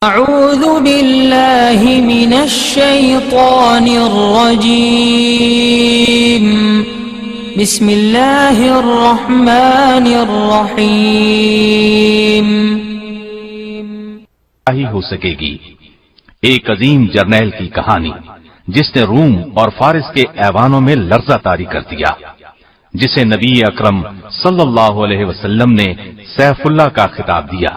اعوذ باللہ من الشیطان الرجیم بسم اللہ الرحمن الرحیم ہو سکے گی ایک عظیم جرنیل کی کہانی جس نے روم اور فارس کے ایوانوں میں لرزہ طاری کر دیا، جسے نبی اکرم صلی اللہ علیہ وسلم نے سیف اللہ کا خطاب دیا۔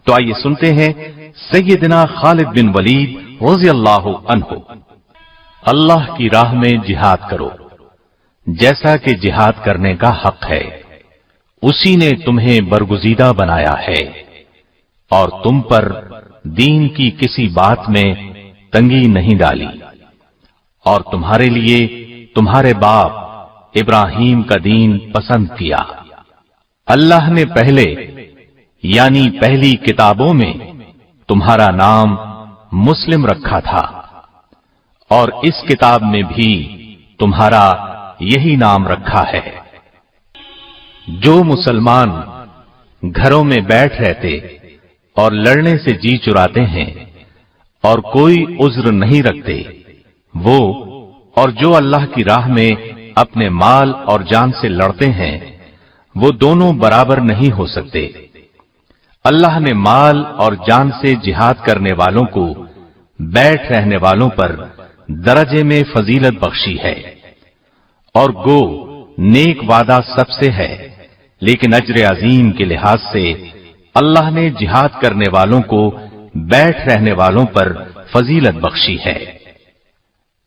تو آئیے سنتے ہیں سیدنا خالد بن ولید رضی اللہ عنہ۔ اللہ کی راہ میں جہاد کرو جیسا کہ جہاد کرنے کا حق ہے، اسی نے تمہیں برگزیدہ بنایا ہے اور تم پر دین کی کسی بات میں تنگی نہیں ڈالی، اور تمہارے لیے تمہارے باپ ابراہیم کا دین پسند کیا۔ اللہ نے پہلے یعنی پہلی کتابوں میں تمہارا نام مسلم رکھا تھا، اور اس کتاب میں بھی تمہارا یہی نام رکھا ہے۔ جو مسلمان گھروں میں بیٹھ رہتے اور لڑنے سے جی چراتے ہیں اور کوئی عذر نہیں رکھتے، وہ اور جو اللہ کی راہ میں اپنے مال اور جان سے لڑتے ہیں، وہ دونوں برابر نہیں ہو سکتے۔ اللہ نے مال اور جان سے جہاد کرنے والوں کو بیٹھ رہنے والوں پر درجے میں فضیلت بخشی ہے، اور گو نیک وعدہ سب سے ہے، لیکن اجر عظیم کے لحاظ سے اللہ نے جہاد کرنے والوں کو بیٹھ رہنے والوں پر فضیلت بخشی ہے۔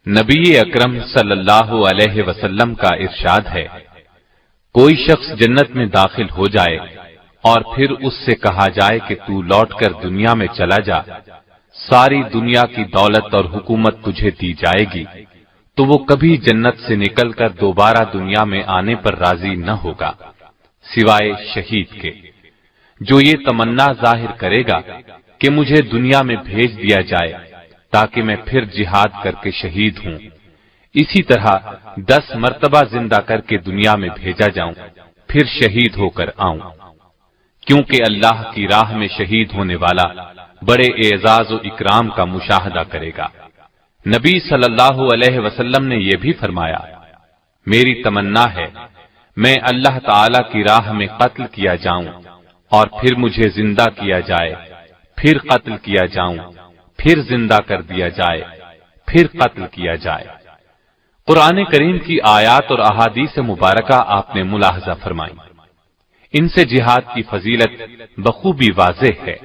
نبی اکرم صلی اللہ علیہ وسلم کا ارشاد ہے، کوئی شخص جنت میں داخل ہو جائے اور پھر اس سے کہا جائے کہ تو لوٹ کر دنیا میں چلا جا، ساری دنیا کی دولت اور حکومت تجھے دی جائے گی، تو وہ کبھی جنت سے نکل کر دوبارہ دنیا میں آنے پر راضی نہ ہوگا، سوائے شہید کے، جو یہ تمنا ظاہر کرے گا کہ مجھے دنیا میں بھیج دیا جائے تاکہ میں پھر جہاد کر کے شہید ہوں، اسی طرح 10 مرتبہ زندہ کر کے دنیا میں بھیجا جاؤں، پھر شہید ہو کر آؤں، کیونکہ اللہ کی راہ میں شہید ہونے والا بڑے اعزاز و اکرام کا مشاہدہ کرے گا۔ نبی صلی اللہ علیہ وسلم نے یہ بھی فرمایا، میری تمنا ہے میں اللہ تعالی کی راہ میں قتل کیا جاؤں اور پھر مجھے زندہ کیا جائے، پھر قتل کیا جاؤں، پھر زندہ کر دیا جائے، پھر قتل کیا جائے۔ قرآن کریم کی آیات اور احادیث مبارکہ آپ نے ملاحظہ فرمائی، ان سے جہاد کی فضیلت بخوبی واضح ہے۔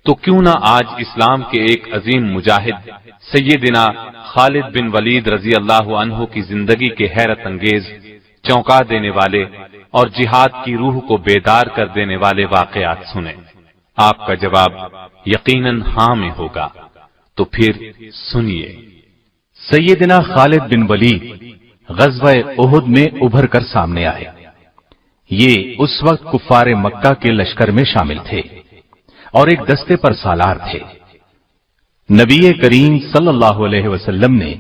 تو کیوں نہ آج اسلام کے ایک عظیم مجاہد سیدنا خالد بن ولید رضی اللہ عنہ کی زندگی کے حیرت انگیز، چونکا دینے والے اور جہاد کی روح کو بیدار کر دینے والے واقعات سنیں۔ آپ کا جواب یقیناً ہاں میں ہوگا، تو پھر سنیے۔ سیدنا خالد بن ولید غزوہ احد میں ابھر کر سامنے آئے۔ یہ اس وقت کفار مکہ کے لشکر میں شامل تھے اور ایک دستے پر سالار تھے۔ نبی کریم صلی اللہ علیہ وسلم نے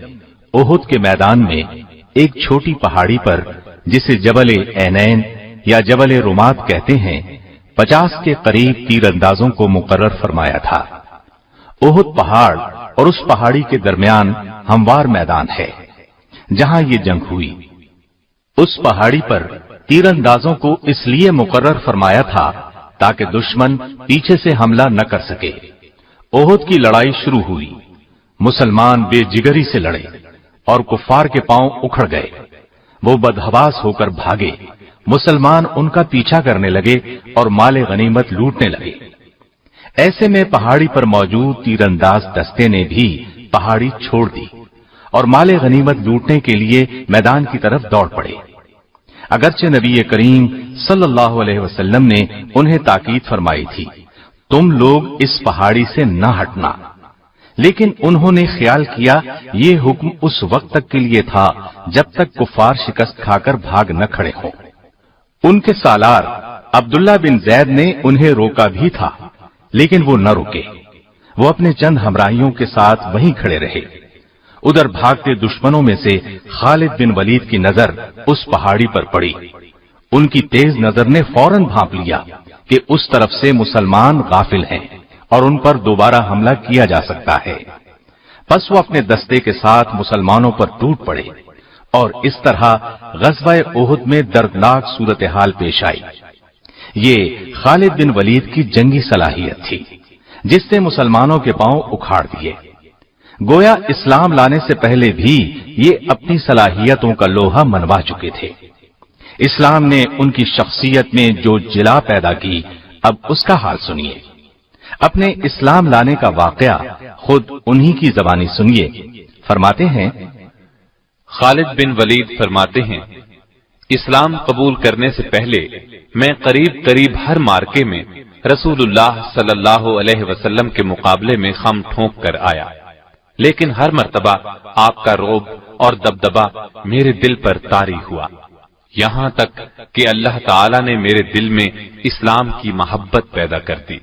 احد کے میدان میں ایک چھوٹی پہاڑی پر، جسے جبل عینین یا جبل رمات کہتے ہیں، 50 کے قریب تیر اندازوں کو مقرر فرمایا تھا۔ احد پہاڑ اور اس پہاڑی کے درمیان ہموار میدان ہے جہاں یہ جنگ ہوئی۔ اس پہاڑی پر تیر اندازوں کو اس لیے مقرر فرمایا تھا تاکہ دشمن پیچھے سے حملہ نہ کر سکے۔ احد کی لڑائی شروع ہوئی، مسلمان بے جگری سے لڑے اور کفار کے پاؤں اکھڑ گئے، وہ بدحواس ہو کر بھاگے، مسلمان ان کا پیچھا کرنے لگے اور مال غنیمت لوٹنے لگے۔ ایسے میں پہاڑی پر موجود تیر انداز دستے نے بھی پہاڑی چھوڑ دی اور مال غنیمت لوٹنے کے لیے میدان کی طرف دوڑ پڑے۔ اگرچہ نبی کریم صلی اللہ علیہ وسلم نے انہیں تاکید فرمائی تھی، تم لوگ اس پہاڑی سے نہ ہٹنا، لیکن انہوں نے خیال کیا یہ حکم اس وقت تک کے لیے تھا جب تک کفار شکست کھا کر بھاگ نہ کھڑے ہوں۔ ان کے سالار عبداللہ بن زید نے انہیں روکا بھی تھا، لیکن وہ نہ رکے، وہ اپنے چند ہمراہیوں کے ساتھ وہیں کھڑے رہے۔ ادھر بھاگتے دشمنوں میں سے خالد بن ولید کی نظر اس پہاڑی پر پڑی۔ ان کی تیز نظر نے فوراً بھانپ لیا کہ اس طرف سے مسلمان غافل ہیں اور ان پر دوبارہ حملہ کیا جا سکتا ہے۔ پس وہ اپنے دستے کے ساتھ مسلمانوں پر ٹوٹ پڑے اور اس طرح غزوہ احد میں دردناک صورتحال پیش آئی۔ یہ خالد بن ولید کی جنگی صلاحیت تھی جس نے مسلمانوں کے پاؤں اکھاڑ دیے۔ گویا اسلام لانے سے پہلے بھی یہ اپنی صلاحیتوں کا لوہا منوا چکے تھے۔ اسلام نے ان کی شخصیت میں جو جلا پیدا کی، اب اس کا حال سنیے۔ اپنے اسلام لانے کا واقعہ خود انہی کی زبانی سنیے۔ فرماتے ہیں، خالد بن ولید فرماتے ہیں، اسلام قبول کرنے سے پہلے میں قریب ہر مارکے میں رسول اللہ صلی اللہ علیہ وسلم کے مقابلے میں خم ٹھونک کر آیا، لیکن ہر مرتبہ آپ کا رعب اور دبدبہ میرے دل پر طاری ہوا، یہاں تک کہ اللہ تعالی نے میرے دل میں اسلام کی محبت پیدا کر دی۔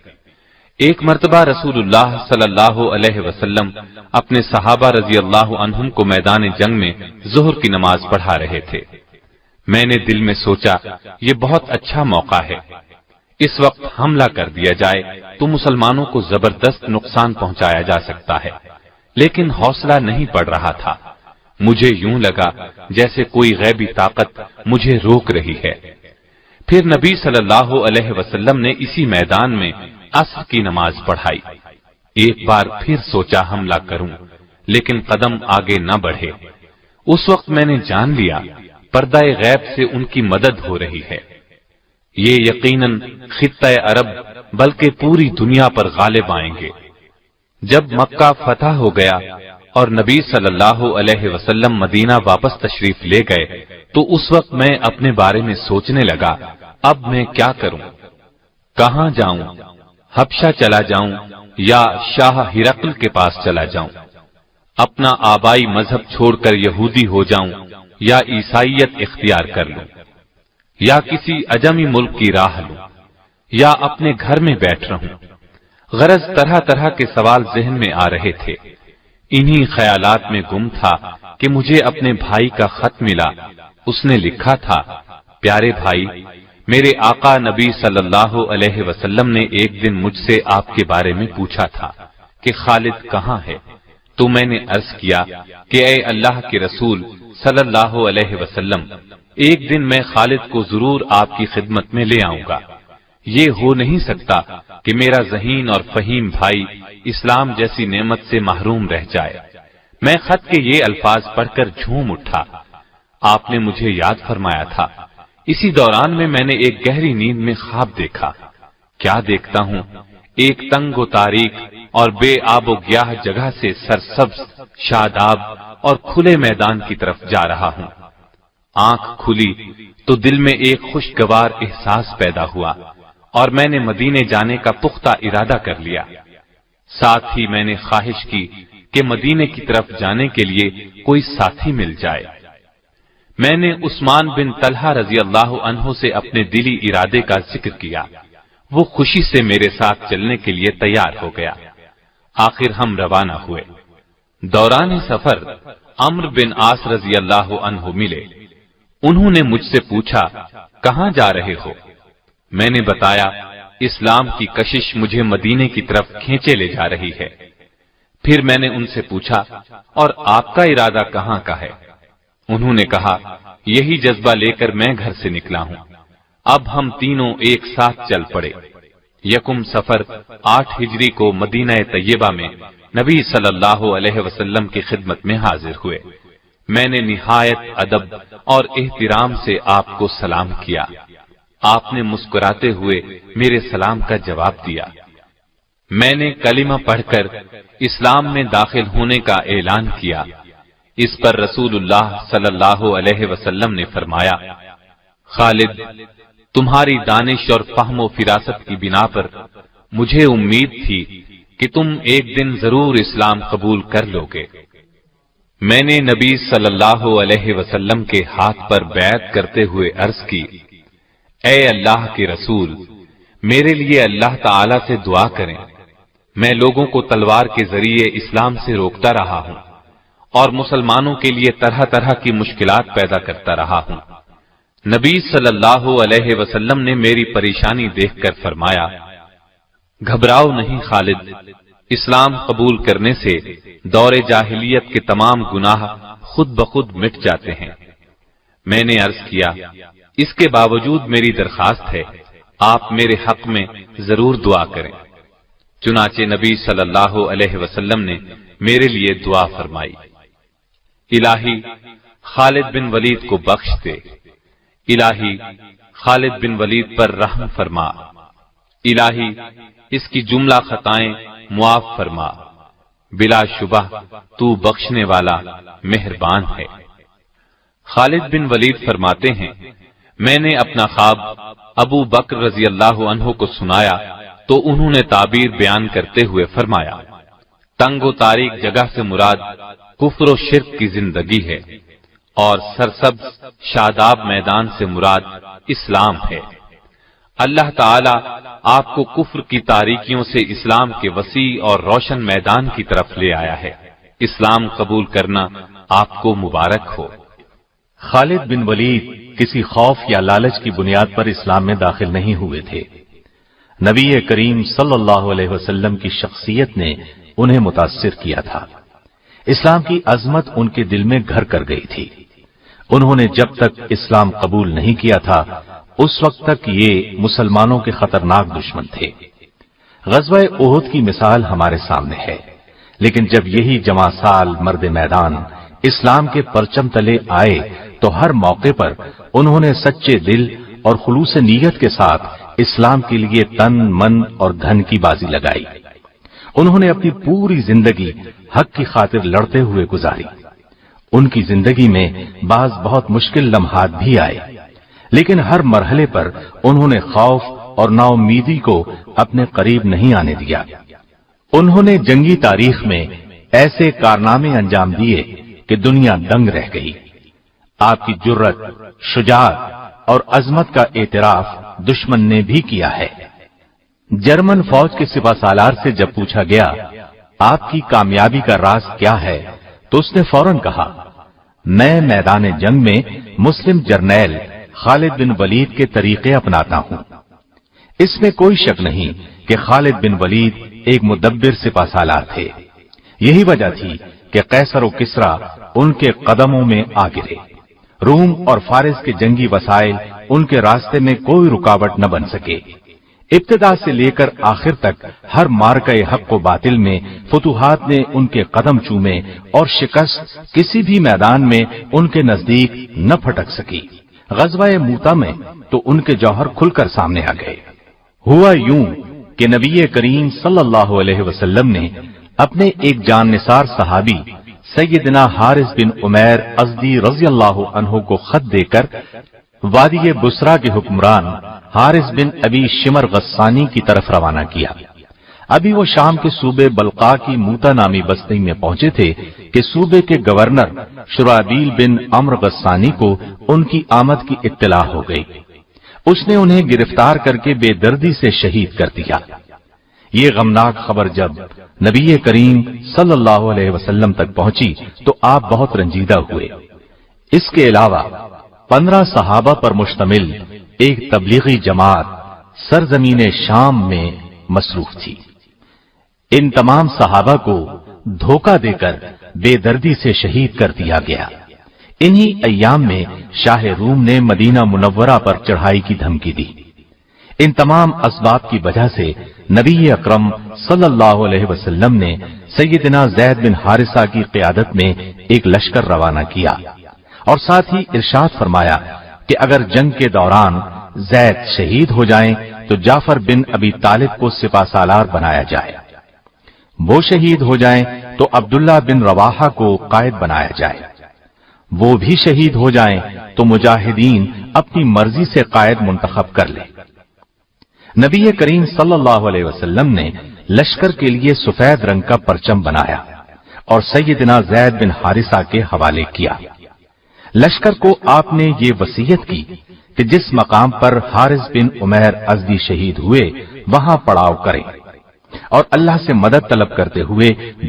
ایک مرتبہ رسول اللہ صلی اللہ علیہ وسلم اپنے صحابہ رضی اللہ عنہم کو میدان جنگ میں ظہر کی نماز پڑھا رہے تھے۔ میں نے دل میں سوچا یہ بہت اچھا موقع ہے، اس وقت حملہ کر دیا جائے تو مسلمانوں کو زبردست نقصان پہنچایا جا سکتا ہے، لیکن حوصلہ نہیں پڑ رہا تھا۔ مجھے یوں لگا جیسے کوئی غیبی طاقت مجھے روک رہی ہے۔ پھر نبی صلی اللہ علیہ وسلم نے اسی میدان میں عصر کی نماز پڑھائی۔ ایک بار پھر سوچا حملہ کروں، لیکن قدم آگے نہ بڑھے۔ اس وقت میں نے جان لیا پردہ غیب سے ان کی مدد ہو رہی ہے۔ یہ یقیناً خطہ عرب بلکہ پوری دنیا پر غالب آئیں گے۔ جب مکہ فتح ہو گیا اور نبی صلی اللہ علیہ وسلم مدینہ واپس تشریف لے گئے تو اس وقت میں اپنے بارے میں سوچنے لگا، اب میں کیا کروں؟ کہاں جاؤں؟ حبشہ چلا جاؤں یا شاہ ہرقل کے پاس چلا جاؤں؟ اپنا آبائی مذہب چھوڑ کر یہودی ہو جاؤں یا عیسائیت اختیار کر لوں، یا کسی اجمی ملک کی راہ لوں، یا اپنے گھر میں بیٹھ رہوں؟ غرض طرح طرح کے سوال ذہن میں آ رہے تھے۔ انہی خیالات میں گم تھا کہ مجھے اپنے بھائی کا خط ملا۔ اس نے لکھا تھا، پیارے بھائی، میرے آقا نبی صلی اللہ علیہ وسلم نے ایک دن مجھ سے آپ کے بارے میں پوچھا تھا کہ خالد کہاں ہے؟ تو میں نے عرض کیا کہ اے اللہ کے رسول صلی اللہ علیہ وسلم، ایک دن میں خالد کو ضرور آپ کی خدمت میں لے آؤں گا۔ یہ ہو نہیں سکتا کہ میرا ذہین اور فہیم بھائی اسلام جیسی نعمت سے محروم رہ جائے۔ میں خط کے یہ الفاظ پڑھ کر جھوم اٹھا۔ آپ نے مجھے یاد فرمایا تھا۔ اسی دوران میں نے ایک گہری نیند میں خواب دیکھا۔ کیا دیکھتا ہوں، ایک تنگ و تاریک اور بے آب و گیاہ جگہ سے سرسبز، شاداب اور کھلے میدان کی طرف جا رہا ہوں۔ آنکھ کھلی تو دل میں ایک خوشگوار احساس پیدا ہوا اور میں نے مدینے جانے کا پختہ ارادہ کر لیا۔ ساتھ ہی میں نے خواہش کی کہ مدینے کی طرف جانے کے لیے کوئی ساتھی مل جائے۔ میں نے عثمان بن طلحہ رضی اللہ عنہ سے اپنے دلی ارادے کا ذکر کیا۔ وہ خوشی سے میرے ساتھ چلنے کے لیے تیار ہو گیا۔ آخر ہم روانہ ہوئے۔ دوران سفر عمرو بن عاص رضی اللہ عنہ ملے۔ انہوں نے مجھ سے پوچھا، کہاں جا رہے ہو؟ میں نے بتایا، اسلام کی کشش مجھے مدینے کی طرف کھینچے لے جا رہی ہے۔ پھر میں نے ان سے پوچھا، اور آپ کا ارادہ کہاں کا ہے؟ انہوں نے کہا، یہی جذبہ لے کر میں گھر سے نکلا ہوں۔ اب ہم تینوں ایک ساتھ چل پڑے۔ یکم سفر 8 ہجری کو مدینہ طیبہ میں نبی صلی اللہ علیہ وسلم کی خدمت میں حاضر ہوئے۔ میں نے نہایت ادب اور احترام سے آپ کو سلام کیا۔ آپ نے مسکراتے ہوئے میرے سلام کا جواب دیا۔ میں نے کلمہ پڑھ کر اسلام میں داخل ہونے کا اعلان کیا۔ اس پر رسول اللہ صلی اللہ علیہ وسلم نے فرمایا، خالد، تمہاری دانش اور فہم و فراست کی بنا پر مجھے امید تھی کہ تم ایک دن ضرور اسلام قبول کر لو گے۔ میں نے نبی صلی اللہ علیہ وسلم کے ہاتھ پر بیعت کرتے ہوئے عرض کی، اے اللہ کے رسول، میرے لیے اللہ تعالی سے دعا کریں۔ میں لوگوں کو تلوار کے ذریعے اسلام سے روکتا رہا ہوں اور مسلمانوں کے لیے طرح طرح کی مشکلات پیدا کرتا رہا ہوں۔ نبی صلی اللہ علیہ وسلم نے میری پریشانی دیکھ کر فرمایا، گھبراؤ نہیں خالد، اسلام قبول کرنے سے دور جاہلیت کے تمام گناہ خود بخود مٹ جاتے ہیں۔ میں نے عرض کیا، اس کے باوجود میری درخواست ہے، آپ میرے حق میں ضرور دعا کریں۔ چنانچہ نبی صلی اللہ علیہ وسلم نے میرے لیے دعا فرمائی، الہی خالد بن ولید کو بخش دے، الہی خالد بن ولید پر رحم فرما، الہی اس کی جملہ خطائیں معاف فرما، بلا شبہ تو بخشنے والا مہربان ہے۔ خالد بن ولید فرماتے ہیں، میں نے اپنا خواب ابو بکر رضی اللہ عنہ کو سنایا تو انہوں نے تعبیر بیان کرتے ہوئے فرمایا، تنگ و تاریک جگہ سے مراد کفر و شرک کی زندگی ہے، اور سرسبز شاداب میدان سے مراد اسلام ہے۔ اللہ تعالی آپ کو کفر کی تاریکیوں سے اسلام کے وسیع اور روشن میدان کی طرف لے آیا ہے، اسلام قبول کرنا آپ کو مبارک ہو۔ خالد بن ولید کسی خوف یا لالچ کی بنیاد پر اسلام میں داخل نہیں ہوئے تھے۔ نبی کریم صلی اللہ علیہ وسلم کی شخصیت نے انہیں متاثر کیا تھا، اسلام کی عظمت ان کے دل میں گھر کر گئی تھی۔ انہوں نے جب تک اسلام قبول نہیں کیا تھا اس وقت تک یہ مسلمانوں کے خطرناک دشمن تھے۔ غزوہ احد کی مثال ہمارے سامنے ہے، لیکن جب یہی جمع سال مرد میدان اسلام کے پرچم تلے آئے تو ہر موقع پر انہوں نے سچے دل اور خلوص نیت کے ساتھ اسلام کے لیے تن من اور دھن کی بازی لگائی۔ انہوں نے اپنی پوری زندگی حق کی خاطر لڑتے ہوئے گزاری۔ ان کی زندگی میں بعض بہت مشکل لمحات بھی آئے، لیکن ہر مرحلے پر انہوں نے خوف اور نا امیدی کو اپنے قریب نہیں آنے دیا۔ انہوں نے جنگی تاریخ میں ایسے کارنامے انجام دیے کہ دنیا دنگ رہ گئی۔ آپ کی جرت، شجاعت اور عظمت کا اعتراف دشمن نے بھی کیا ہے۔ جرمن فوج کے سپہ سالار سے جب پوچھا گیا آپ کی کامیابی کا راز کیا ہے تو اس نے فوراً کہا، میں میدان جنگ میں مسلم جرنیل خالد بن ولید کے طریقے اپناتا ہوں۔ اس میں کوئی شک نہیں کہ خالد بن ولید ایک مدبر سپہ سالار تھے۔ یہی وجہ تھی کہ قیصر و کسریٰ ان کے قدموں میں آ گرے۔ روم اور فارس کے جنگی وسائل ان کے راستے میں کوئی رکاوٹ نہ بن سکے۔ ابتدا سے لے کر آخر تک ہر مارکہ حق و باطل میں فتوحات نے ان کے قدم چومے اور شکست کسی بھی میدان میں ان کے نزدیک نہ پھٹک سکی۔ غزوہ موتا میں تو ان کے جوہر کھل کر سامنے آ گئے۔ ہوا یوں کہ نبی کریم صلی اللہ علیہ وسلم نے اپنے ایک جان نثار صحابی سیدنا حارث بن عمیر ازدی رضی اللہ عنہ کو خط دے کر وادی بسرا کے حکمران حارث بن ابی شمر غسانی کی طرف روانہ کیا۔ ابھی وہ شام کے صوبے بلقا کی موتا نامی بستی میں پہنچے تھے کہ صوبے کے گورنر شرابیل بن عمرو غسانی کو ان کی آمد کی اطلاع ہو گئی۔ اس نے انہیں گرفتار کر کے بے دردی سے شہید کر دیا۔ یہ غمناک خبر جب نبی کریم صلی اللہ علیہ وسلم تک پہنچی تو آپ بہت رنجیدہ ہوئے۔ اس کے علاوہ 15 صحابہ پر مشتمل ایک تبلیغی جماعت سرزمین شام میں مصروف تھی۔ ان تمام صحابہ کو دھوکہ دے کر بے دردی سے شہید کر دیا گیا۔ انہی ایام میں شاہ روم نے مدینہ منورہ پر چڑھائی کی دھمکی دی۔ ان تمام اسباب کی وجہ سے نبی اکرم صلی اللہ علیہ وسلم نے سیدنا زید بن حارثہ کی قیادت میں ایک لشکر روانہ کیا اور ساتھ ہی ارشاد فرمایا کہ اگر جنگ کے دوران زید شہید ہو جائیں تو جعفر بن ابی طالب کو سپہ سالار بنایا جائے، وہ شہید ہو جائیں تو عبداللہ بن رواحہ کو قائد بنایا جائے، وہ بھی شہید ہو جائیں تو مجاہدین اپنی مرضی سے قائد منتخب کر لیں۔ نبی کریم صلی اللہ علیہ وسلم نے لشکر کے لیے سفید رنگ کا پرچم بنایا اور سیدنا زید بن حارثہ کے حوالے کیا۔ لشکر کو آپ نے یہ وصیت کی کہ جس مقام پر حارث بن عمیر ازدی شہید ہوئے وہاں پڑاؤ کریں اور اللہ سے مدد طلب کرتے ہوئے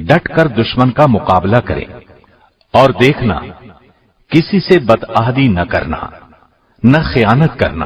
ڈٹ کر دشمن کا مقابلہ کریں، اور دیکھنا کسی سے بدعہدی نہ کرنا، نہ خیانت کرنا،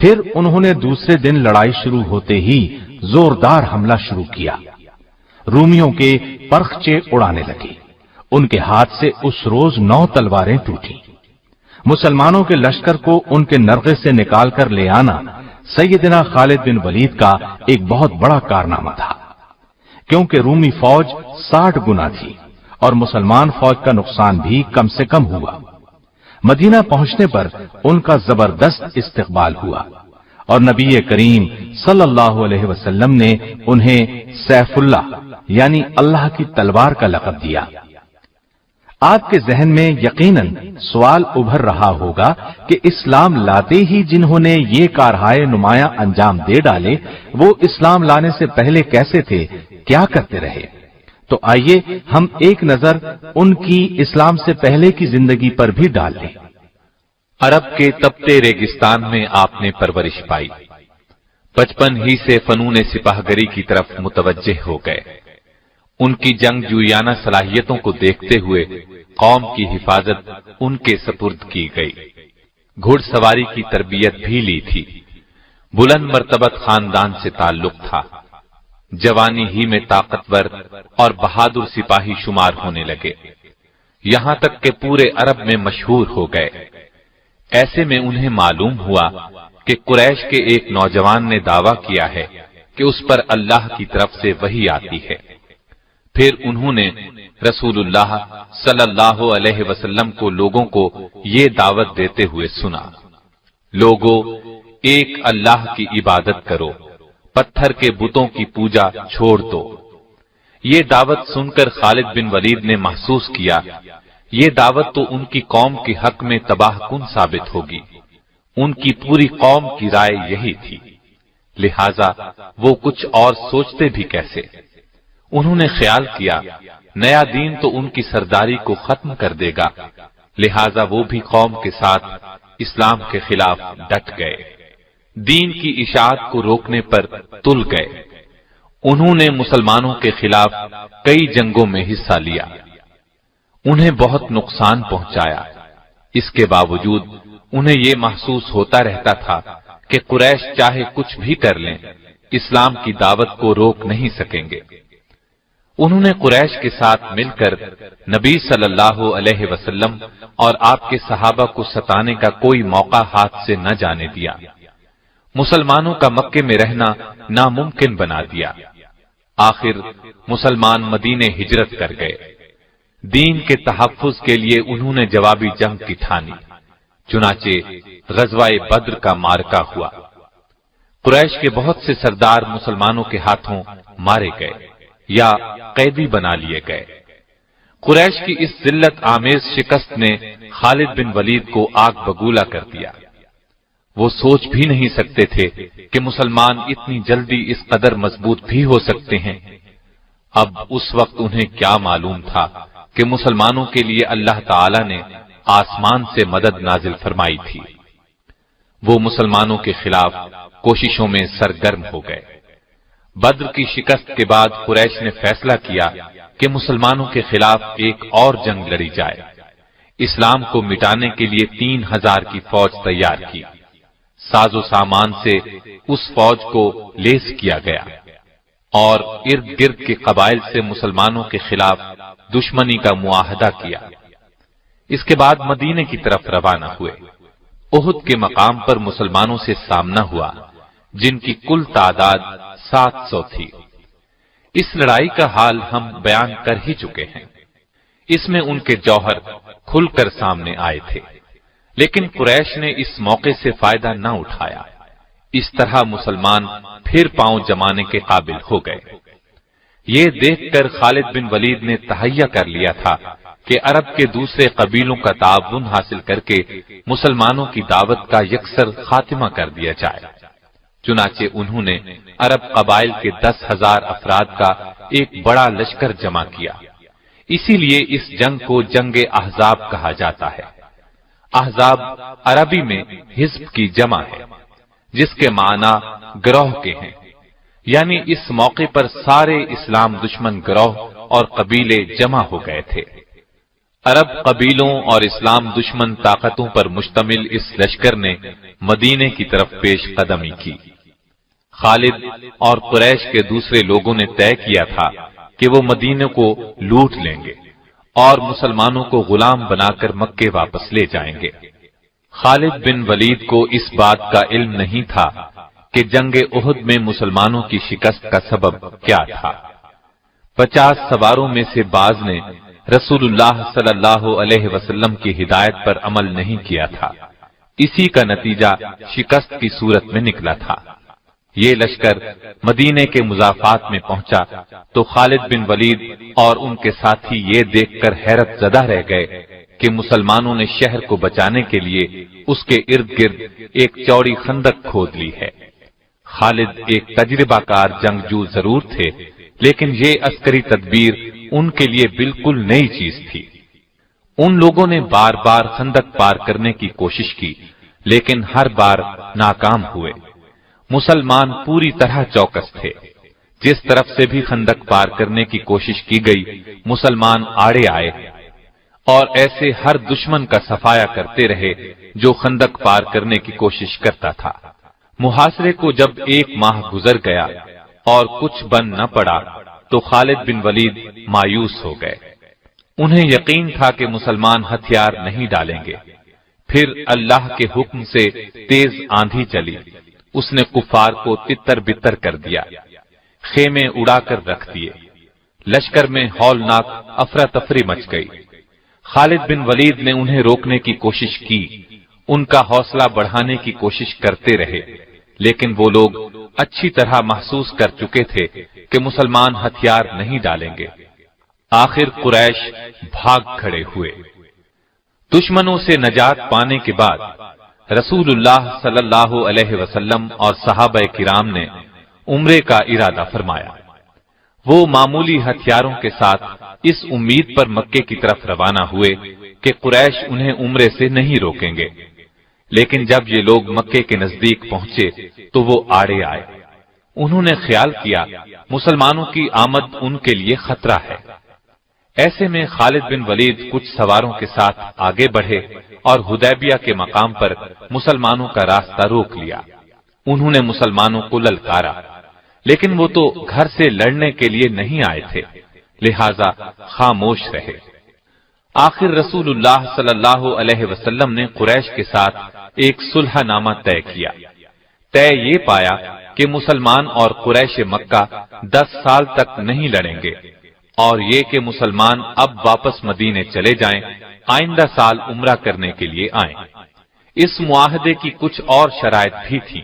پھر انہوں نے دوسرے دن لڑائی شروع ہوتے ہی زوردار حملہ شروع کیا۔ رومیوں کے پرخچے اڑانے لگے، ان کے ہاتھ سے اس روز 9 تلواریں ٹوٹی۔ مسلمانوں کے لشکر کو ان کے نرغے سے نکال کر لے آنا سیدنا خالد بن ولید کا ایک بہت بڑا کارنامہ تھا، کیونکہ رومی فوج 60 گنا تھی اور مسلمان فوج کا نقصان بھی کم سے کم ہوا۔ مدینہ پہنچنے پر ان کا زبردست استقبال ہوا اور نبی کریم صلی اللہ علیہ وسلم نے انہیں سیف اللہ یعنی اللہ کی تلوار کا لقب دیا۔ آپ کے ذہن میں یقیناً سوال ابھر رہا ہوگا کہ اسلام لاتے ہی جنہوں نے یہ کارہائے نمایاں انجام دے ڈالے وہ اسلام لانے سے پہلے کیسے تھے، کیا کرتے رہے؟ تو آئیے ہم ایک نظر ان کی اسلام سے پہلے کی زندگی پر بھی ڈال لیں۔ عرب کے تپتے ریگستان میں آپ نے پرورش پائی، بچپن ہی سے فنون سپاہ گری کی طرف متوجہ ہو گئے۔ ان کی جنگ جویانہ صلاحیتوں کو دیکھتے ہوئے قوم کی حفاظت ان کے سپرد کی گئی۔ گھڑ سواری کی تربیت بھی لی تھی، بلند مرتبت خاندان سے تعلق تھا، جوانی ہی میں طاقتور اور بہادر سپاہی شمار ہونے لگے، یہاں تک کہ پورے عرب میں مشہور ہو گئے۔ ایسے میں انہیں معلوم ہوا کہ قریش کے ایک نوجوان نے دعویٰ کیا ہے کہ اس پر اللہ کی طرف سے وحی آتی ہے۔ پھر انہوں نے رسول اللہ صلی اللہ علیہ وسلم کو لوگوں کو یہ دعوت دیتے ہوئے سنا، لوگو ایک اللہ کی عبادت کرو، پتھر کے بتوں کی پوجا چھوڑ دو۔ یہ دعوت سن کر خالد بن ولید نے محسوس کیا یہ دعوت تو ان کی قوم کے حق میں تباہ کن ثابت ہوگی، ان کی پوری قوم کی رائے یہی تھی، لہذا وہ کچھ اور سوچتے بھی کیسے۔ انہوں نے خیال کیا نیا دین تو ان کی سرداری کو ختم کر دے گا، لہذا وہ بھی قوم کے ساتھ اسلام کے خلاف ڈٹ گئے، دین کی اشاعت کو روکنے پر تل گئے۔ انہوں نے مسلمانوں کے خلاف کئی جنگوں میں حصہ لیا، انہیں بہت نقصان پہنچایا، اس کے باوجود انہیں یہ محسوس ہوتا رہتا تھا کہ قریش چاہے کچھ بھی کر لیں اسلام کی دعوت کو روک نہیں سکیں گے۔ انہوں نے قریش کے ساتھ مل کر نبی صلی اللہ علیہ وسلم اور آپ کے صحابہ کو ستانے کا کوئی موقع ہاتھ سے نہ جانے دیا، مسلمانوں کا مکے میں رہنا ناممکن بنا دیا۔ آخر مسلمان مدینے ہجرت کر گئے، دین کے تحفظ کے لیے انہوں نے جوابی جنگ کی ٹھانی، چنانچہ غزوہ بدر کا معرکہ ہوا۔ قریش کے بہت سے سردار مسلمانوں کے ہاتھوں مارے گئے یا قیدی بنا لیے گئے۔ قریش کی اس ذلت آمیز شکست نے خالد بن ولید کو آگ بگولا کر دیا۔ وہ سوچ بھی نہیں سکتے تھے کہ مسلمان اتنی جلدی اس قدر مضبوط بھی ہو سکتے ہیں۔ اب اس وقت انہیں کیا معلوم تھا کہ مسلمانوں کے لیے اللہ تعالی نے آسمان سے مدد نازل فرمائی تھی۔ وہ مسلمانوں کے خلاف کوششوں میں سرگرم ہو گئے۔ بدر کی شکست کے بعد قریش نے فیصلہ کیا کہ مسلمانوں کے خلاف ایک اور جنگ لڑی جائے۔ اسلام کو مٹانے کے لیے 3000 کی فوج تیار کی، ساز و سامان سے اس فوج کو لیس کیا گیا اور ارد گرد کے قبائل سے مسلمانوں کے خلاف دشمنی کا معاہدہ کیا۔ اس کے بعد مدینے کی طرف روانہ ہوئے۔ احد کے مقام پر مسلمانوں سے سامنا ہوا، جن کی کل تعداد 700 تھی۔ اس لڑائی کا حال ہم بیان کر ہی چکے ہیں، اس میں ان کے جوہر کھل کر سامنے آئے تھے، لیکن قریش نے اس موقع سے فائدہ نہ اٹھایا۔ اس طرح مسلمان پھر پاؤں جمانے کے قابل ہو گئے۔ یہ دیکھ کر خالد بن ولید نے تہیہ کر لیا تھا کہ عرب کے دوسرے قبیلوں کا تعاون حاصل کر کے مسلمانوں کی دعوت کا یکسر خاتمہ کر دیا جائے۔ چنانچہ انہوں نے عرب قبائل کے 10,000 افراد کا ایک بڑا لشکر جمع کیا۔ اسی لیے اس جنگ کو جنگ احزاب کہا جاتا ہے۔ احزاب عربی میں حزب کی جمع ہے، جس کے معنی گروہ کے ہیں، یعنی اس موقع پر سارے اسلام دشمن گروہ اور قبیلے جمع ہو گئے تھے۔ عرب قبیلوں اور اسلام دشمن طاقتوں پر مشتمل اس لشکر نے مدینے کی طرف پیش قدمی کی۔ خالد اور قریش کے دوسرے لوگوں نے طے کیا تھا کہ وہ مدینے کو لوٹ لیں گے اور مسلمانوں کو غلام بنا کر مکے واپس لے جائیں گے۔ خالد بن ولید کو اس بات کا علم نہیں تھا کہ جنگ احد میں مسلمانوں کی شکست کا سبب کیا تھا۔ 50 سواروں میں سے بعض نے رسول اللہ صلی اللہ علیہ وسلم کی ہدایت پر عمل نہیں کیا تھا، اسی کا نتیجہ شکست کی صورت میں نکلا تھا۔ یہ لشکر مدینے کے مضافات میں پہنچا تو خالد بن ولید اور ان کے ساتھی یہ دیکھ کر حیرت زدہ رہ گئے کہ مسلمانوں نے شہر کو بچانے کے لیے اس کے ارد گرد ایک چوڑی خندق کھود لی ہے۔ خالد ایک تجربہ کار جنگجو ضرور تھے، لیکن یہ عسکری تدبیر ان کے لیے بالکل نئی چیز تھی۔ ان لوگوں نے بار بار خندق پار کرنے کی کوشش کی، لیکن ہر بار ناکام ہوئے۔ مسلمان پوری طرح چوکس تھے۔ جس طرف سے بھی خندق پار کرنے کی کوشش کی گئی، مسلمان آڑے آئے اور ایسے ہر دشمن کا صفایا کرتے رہے جو خندق پار کرنے کی کوشش کرتا تھا۔ محاصرے کو جب 1 ماہ گزر گیا اور کچھ بن نہ پڑا تو خالد بن ولید مایوس ہو گئے۔ انہیں یقین تھا کہ مسلمان ہتھیار نہیں ڈالیں گے۔ پھر اللہ کے حکم سے تیز آندھی چلی، اس نے کفار کو تتر بتر کر دیا، خیمے اڑا کر رکھ دیے۔ لشکر میں ہولناک افراتفری مچ گئی۔ خالد بن ولید نے انہیں روکنے کی کوشش کی، ان کا حوصلہ بڑھانے کی کوشش کرتے رہے، لیکن وہ لوگ اچھی طرح محسوس کر چکے تھے کہ مسلمان ہتھیار نہیں ڈالیں گے۔ آخر قریش بھاگ کھڑے ہوئے۔ دشمنوں سے نجات پانے کے بعد رسول اللہ صلی اللہ علیہ وسلم اور صحابہ کرام نے عمرے کا ارادہ فرمایا۔ وہ معمولی ہتھیاروں کے ساتھ اس امید پر مکے کی طرف روانہ ہوئے کہ قریش انہیں عمرے سے نہیں روکیں گے، لیکن جب یہ لوگ مکے کے نزدیک پہنچے تو وہ آڑے آئے۔ انہوں نے خیال کیا مسلمانوں کی آمد ان کے لیے خطرہ ہے۔ ایسے میں خالد بن ولید کچھ سواروں کے ساتھ آگے بڑھے اور حدیبیہ کے مقام پر مسلمانوں کا راستہ روک لیا۔ انہوں نے مسلمانوں کو للکارا، لیکن وہ تو گھر سے لڑنے کے لیے نہیں آئے تھے، لہذا خاموش رہے۔ آخر رسول اللہ صلی اللہ علیہ وسلم نے قریش کے ساتھ ایک صلح نامہ طے کیا۔ طے یہ پایا کہ مسلمان اور قریش مکہ 10 سال تک نہیں لڑیں گے، اور یہ کہ مسلمان اب واپس مدینے چلے جائیں، آئندہ سال عمرہ کرنے کے لیے آئیں۔ اس معاہدے کی کچھ اور شرائط بھی تھیں۔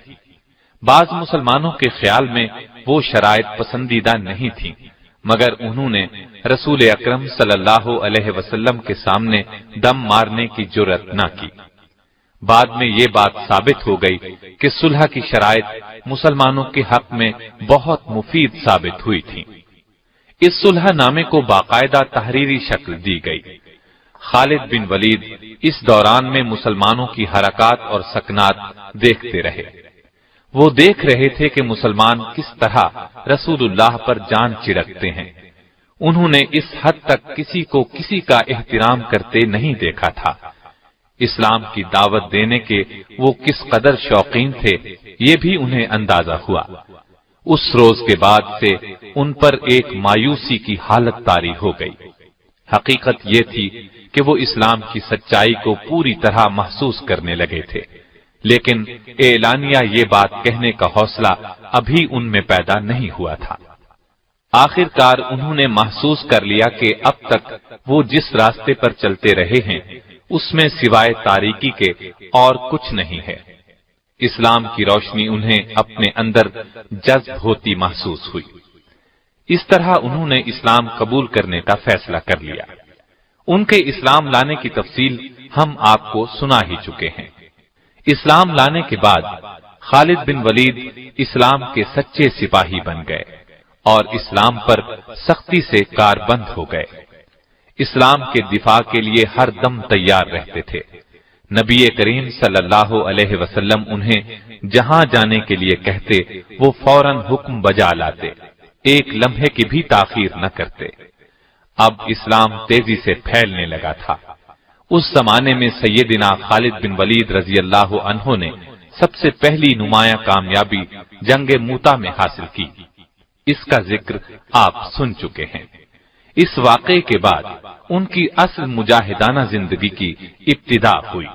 بعض مسلمانوں کے خیال میں وہ شرائط پسندیدہ نہیں تھیں، مگر انہوں نے رسول اکرم صلی اللہ علیہ وسلم کے سامنے دم مارنے کی جرأت نہ کی۔ بعد میں یہ بات ثابت ہو گئی کہ صلح کی شرائط مسلمانوں کے حق میں بہت مفید ثابت ہوئی تھی۔ اس صلح نامے کو باقاعدہ تحریری شکل دی گئی۔ خالد بن ولید اس دوران میں مسلمانوں کی حرکات اور سکنات دیکھتے رہے۔ وہ دیکھ رہے تھے کہ مسلمان کس طرح رسول اللہ پر جان چڑکتے ہیں۔ انہوں نے اس حد تک کسی کو کسی کا احترام کرتے نہیں دیکھا تھا۔ اسلام کی دعوت دینے کے وہ کس قدر شوقین تھے، یہ بھی انہیں اندازہ ہوا۔ اس روز کے بعد سے ان پر ایک مایوسی کی حالت طاری ہو گئی۔ حقیقت یہ تھی کہ وہ اسلام کی سچائی کو پوری طرح محسوس کرنے لگے تھے، لیکن اعلانیہ یہ بات کہنے کا حوصلہ ابھی ان میں پیدا نہیں ہوا تھا۔ آخر کار انہوں نے محسوس کر لیا کہ اب تک وہ جس راستے پر چلتے رہے ہیں اس میں سوائے تاریکی کے اور کچھ نہیں ہے۔ اسلام کی روشنی انہیں اپنے اندر جذب ہوتی محسوس ہوئی۔ اس طرح انہوں نے اسلام قبول کرنے کا فیصلہ کر لیا۔ ان کے اسلام لانے کی تفصیل ہم آپ کو سنا ہی چکے ہیں۔ اسلام لانے کے بعد خالد بن ولید اسلام کے سچے سپاہی بن گئے اور اسلام پر سختی سے کاربند ہو گئے۔ اسلام کے دفاع کے لیے ہر دم تیار رہتے تھے۔ نبی کریم صلی اللہ علیہ وسلم انہیں جہاں جانے کے لیے کہتے وہ فوراً حکم بجا لاتے، ایک لمحے کی بھی تاخیر نہ کرتے۔ اب اسلام تیزی سے پھیلنے لگا تھا۔ اس زمانے میں سیدنا خالد بن ولید رضی اللہ عنہ نے سب سے پہلی نمایاں کامیابی جنگ موتا میں حاصل کی۔ اس کا ذکر آپ سن چکے ہیں۔ اس واقعے کے بعد ان کی اصل مجاہدانہ زندگی کی ابتدا ہوئی۔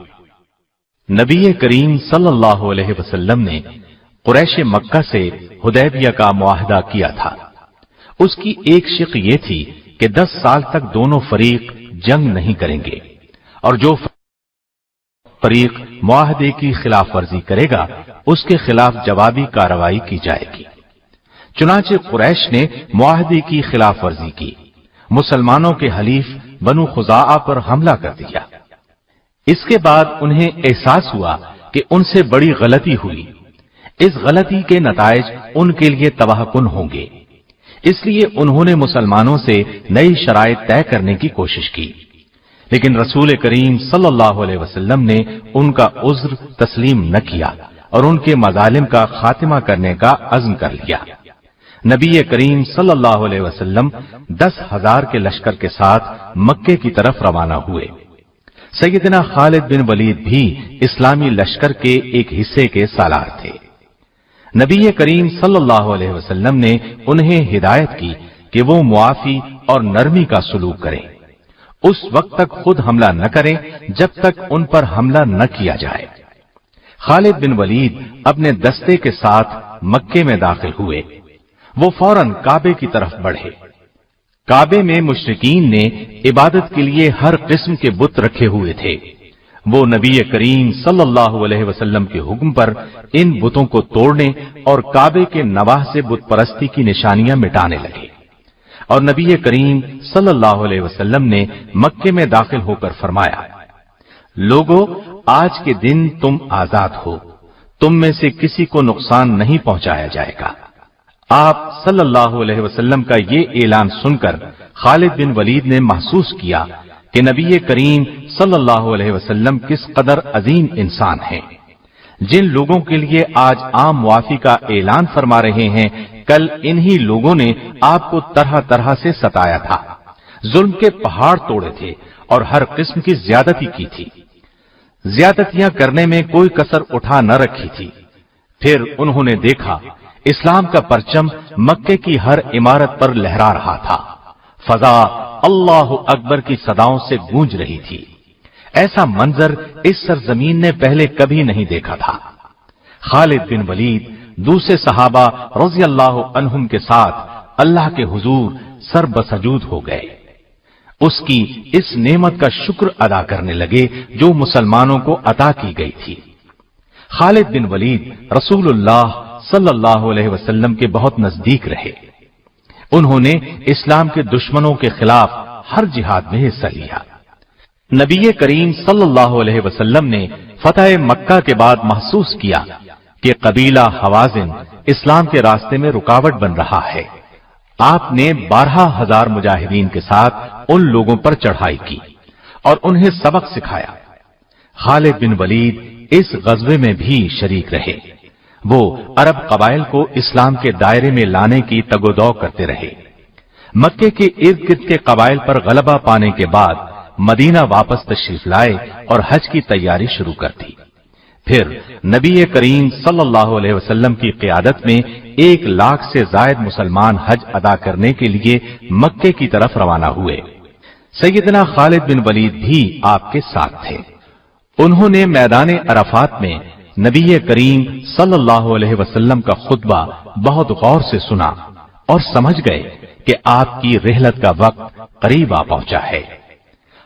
نبی کریم صلی اللہ علیہ وسلم نے قریش مکہ سے حدیبیہ کا معاہدہ کیا تھا۔ اس کی ایک شق یہ تھی کہ 10 سال تک دونوں فریق جنگ نہیں کریں گے، اور جو فریق معاہدے کی خلاف ورزی کرے گا اس کے خلاف جوابی کارروائی کی جائے گی۔ چنانچہ قریش نے معاہدے کی خلاف ورزی کی، مسلمانوں کے حلیف بنو خزاعہ پر حملہ کر دیا۔ اس کے بعد انہیں احساس ہوا کہ ان سے بڑی غلطی ہوئی، اس غلطی کے نتائج ان کے لیے تباہ کن ہوں گے، اس لیے انہوں نے مسلمانوں سے نئی شرائط طے کرنے کی کوشش کی، لیکن رسول کریم صلی اللہ علیہ وسلم نے ان کا عذر تسلیم نہ کیا اور ان کے مظالم کا خاتمہ کرنے کا عزم کر لیا۔ نبی کریم صلی اللہ علیہ وسلم 10,000 کے لشکر کے ساتھ مکے کی طرف روانہ ہوئے۔ سیدنا خالد بن ولید بھی اسلامی لشکر کے ایک حصے کے سالار تھے۔ نبی کریم صلی اللہ علیہ وسلم نے انہیں ہدایت کی کہ وہ معافی اور نرمی کا سلوک کریں، اس وقت تک خود حملہ نہ کریں جب تک ان پر حملہ نہ کیا جائے۔ خالد بن ولید اپنے دستے کے ساتھ مکے میں داخل ہوئے۔ وہ فوراً کعبے کی طرف بڑھے۔ کعبے میں مشرکین نے عبادت کے لیے ہر قسم کے بت رکھے ہوئے تھے۔ وہ نبی کریم صلی اللہ علیہ وسلم کے حکم پر ان بتوں کو توڑنے اور کعبے کے نواح سے بت پرستی کی نشانیاں مٹانے لگے، اور نبی کریم صلی اللہ علیہ وسلم نے مکے میں داخل ہو کر فرمایا، لوگو، آج کے دن تم آزاد ہو، تم میں سے کسی کو نقصان نہیں پہنچایا جائے گا۔ آپ صلی اللہ علیہ وسلم کا یہ اعلان سن کر خالد بن ولید نے محسوس کیا کہ نبی کریم صلی اللہ علیہ وسلم کس قدر عظیم انسان ہیں۔ جن لوگوں کے لیے آج عام معافی کا اعلان فرما رہے ہیں، کل انہی لوگوں نے آپ کو طرح طرح سے ستایا تھا، ظلم کے پہاڑ توڑے تھے اور ہر قسم کی زیادتی کی تھی، زیادتیاں کرنے میں کوئی کسر اٹھا نہ رکھی تھی۔ پھر انہوں نے دیکھا اسلام کا پرچم مکے کی ہر عمارت پر لہرا رہا تھا، فضا اللہ اکبر کی صداؤں سے گونج رہی تھی۔ ایسا منظر اس سرزمین نے پہلے کبھی نہیں دیکھا تھا۔ خالد بن ولید دوسرے صحابہ رضی اللہ عنہم کے ساتھ اللہ کے حضور سر بسجود ہو گئے، اس کی اس نعمت کا شکر ادا کرنے لگے جو مسلمانوں کو عطا کی گئی تھی۔ خالد بن ولید رسول اللہ صلی اللہ علیہ وسلم کے بہت نزدیک رہے۔ انہوں نے اسلام کے دشمنوں کے خلاف ہر جہاد میں حصہ لیا۔ نبی کریم صلی اللہ علیہ وسلم نے فتح مکہ کے بعد محسوس کیا کہ قبیلہ حوازن اسلام کے راستے میں رکاوٹ بن رہا ہے۔ آپ نے 12,000 مجاہدین کے ساتھ ان لوگوں پر چڑھائی کی اور انہیں سبق سکھایا۔ خالد بن ولید اس غزوے میں بھی شریک رہے۔ وہ عرب قبائل کو اسلام کے دائرے میں لانے کی تگ و دو کرتے رہے۔ مکے کے ارد گرد کے قبائل پر غلبہ پانے کے بعد مدینہ واپس تشریف لائے اور حج کی تیاری شروع کر دی۔ پھر نبی کریم صلی اللہ علیہ وسلم کی قیادت میں 1,00,000 سے زائد مسلمان حج ادا کرنے کے لیے مکے کی طرف روانہ ہوئے۔ سیدنا خالد بن ولید بھی آپ کے ساتھ تھے۔ انہوں نے میدان عرفات میں نبی کریم صلی اللہ علیہ وسلم کا خطبہ بہت غور سے سنا اور سمجھ گئے کہ آپ کی رحلت کا وقت قریب آ پہنچا ہے۔